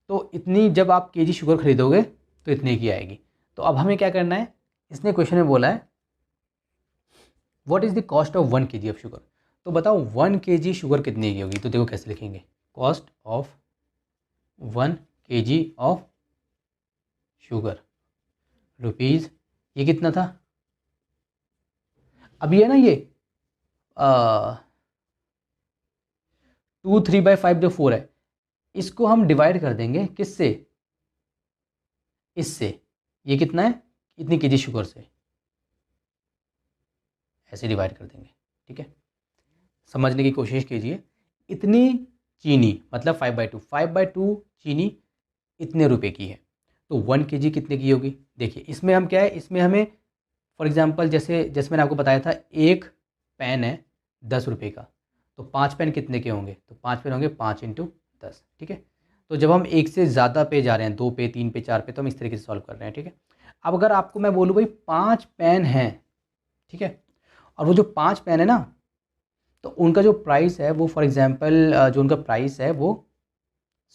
तो इतनी जब आप केजी शुगर खरीदोगे तो इतने की आएगी। तो अब हमें क्या करना है, इसने क्वेश्चन में बोला है what is the cost of 1 kg of sugar. तो बताओ 1 kg शुगर कितने की होगी, तो देखो कैसे लिखेंगे, cost of 1 kg of sugar rupees, ये कितना था, अब ये है ना, ये 2 3/5 जो 4 है, इसको हम डिवाइड कर देंगे किससे, इससे, ये कितना है, इतनी केजी शुगर से, ऐसे डिवाइड कर देंगे। ठीक है, समझने की कोशिश कीजिए, इतनी चीनी मतलब 5/2, 5/2 चीनी इतने रुपए की है, तो 1 kg कितने की होगी। देखिए इसमें हम क्या है, इसमें हमें फॉर एग्जांपल जैसे जैसे मैंने आपको बताया था, एक पेन है 10 रुपये का, तो 5 पेन कितने के होंगे, तो 5 पेन होंगे 5 × 10। ठीक है, तो जब हम एक से ज़्यादा पे जा रहे हैं, 2 पे 3 पे 4 पे, तो हम इस तरीके से सॉल्व कर रहे हैं। ठीक है, अब अगर आपको मैं बोलूँ भाई 5 पेन हैं, ठीक है, और वो जो 5 पेन है ना, तो उनका जो प्राइस है वो फॉर एग्जांपल जो उनका प्राइस है वो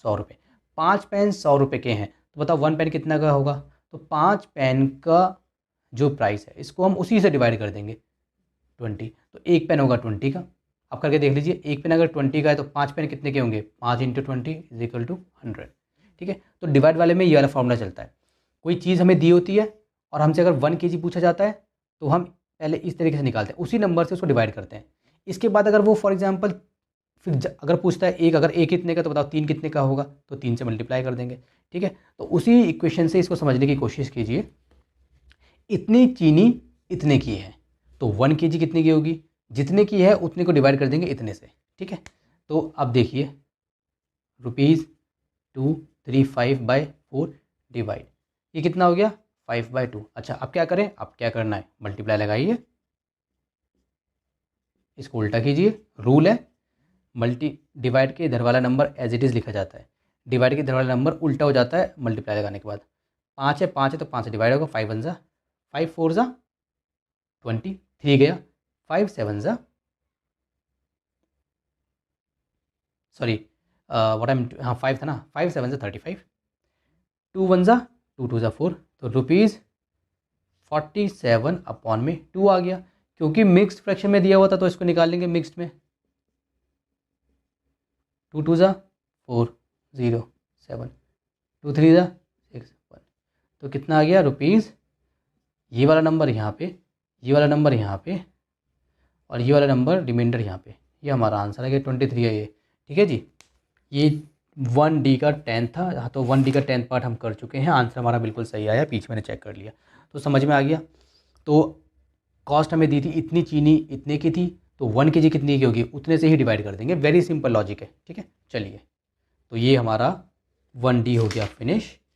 100 रुपये, 5 पेन 100 रुपये के हैं, तो बताओ 1 पेन कितना का होगा, तो 5 पेन का जो प्राइस है इसको हम उसी से डिवाइड कर देंगे 20, तो एक पेन होगा 20 का। आप करके देख लीजिए, एक पेन अगर 20 का है तो 5 पेन कितने के होंगे, 5 × 20 = 100। ठीक है, तो डिवाइड वाले में ये वाला फॉर्मूला चलता है, कोई चीज़ हमें दी होती है और हमसे अगर 1 kg पूछा जाता है तो हम पहले इस तरीके से निकालते हैं, उसी नंबर से उसको डिवाइड करते हैं। इसके बाद अगर वो फॉर एग्जांपल फिर अगर पूछता है एक, अगर एक कितने का, तो बताओ 3 कितने का होगा, तो 3 से मल्टीप्लाई कर देंगे। ठीक है, तो उसी इक्वेशन से इसको समझने की कोशिश कीजिए, इतनी चीनी इतने की है, तो 1 kg कितने की होगी, जितने की है उतने को डिवाइड कर देंगे इतने से। ठीक है, तो अब देखिए ₹235/4 डिवाइड, ये कितना हो गया 5/2। अच्छा अब क्या करें, अब क्या करना है, मल्टीप्लाई लगाइए, इसको उल्टा कीजिए, रूल है डिवाइड के इधर वाला नंबर एज इट इज़ लिखा जाता है, डिवाइड के इधर वाला नंबर उल्टा हो जाता है मल्टीप्लाई लगाने के बाद। 5 है तो 5 से डिवाइड होगा, 5 1 ज़ा 5 4 ज़ा 20, 3 गया, 5 7 ज़ा सॉरी व्हाट आई एम, हाँ 5 था ना, 5 7 ज़ा 35, 2 1 ज़ा 2 2 ज़ा 4, तो ₹47/2 आ गया, क्योंकि मिक्स्ड फ्रैक्शन में दिया हुआ था तो इसको निकाल लेंगे मिक्स्ड में, 2 2 ज़ा 4 0 7 2 3 ज़ा 6 1, तो कितना आ गया रुपीज़, ये वाला नंबर यहाँ पे, ये वाला नंबर यहाँ पे, और ये वाला नंबर रिमाइंडर यहाँ पे, ये हमारा आंसर है कि 23 है ये। ठीक है जी, ये 1D का 10 था, हाँ तो 1D का 10 पार्ट हम कर चुके हैं, आंसर हमारा बिल्कुल सही आया, पीछे मैंने चेक कर लिया, तो समझ में आ गया। तो कॉस्ट हमें दी थी इतनी चीनी इतने की थी, तो 1 kg कितनी की होगी, उतने से ही डिवाइड कर देंगे, वेरी सिंपल लॉजिक है। ठीक है, चलिए, तो ये हमारा 1D हो गया फिनिश।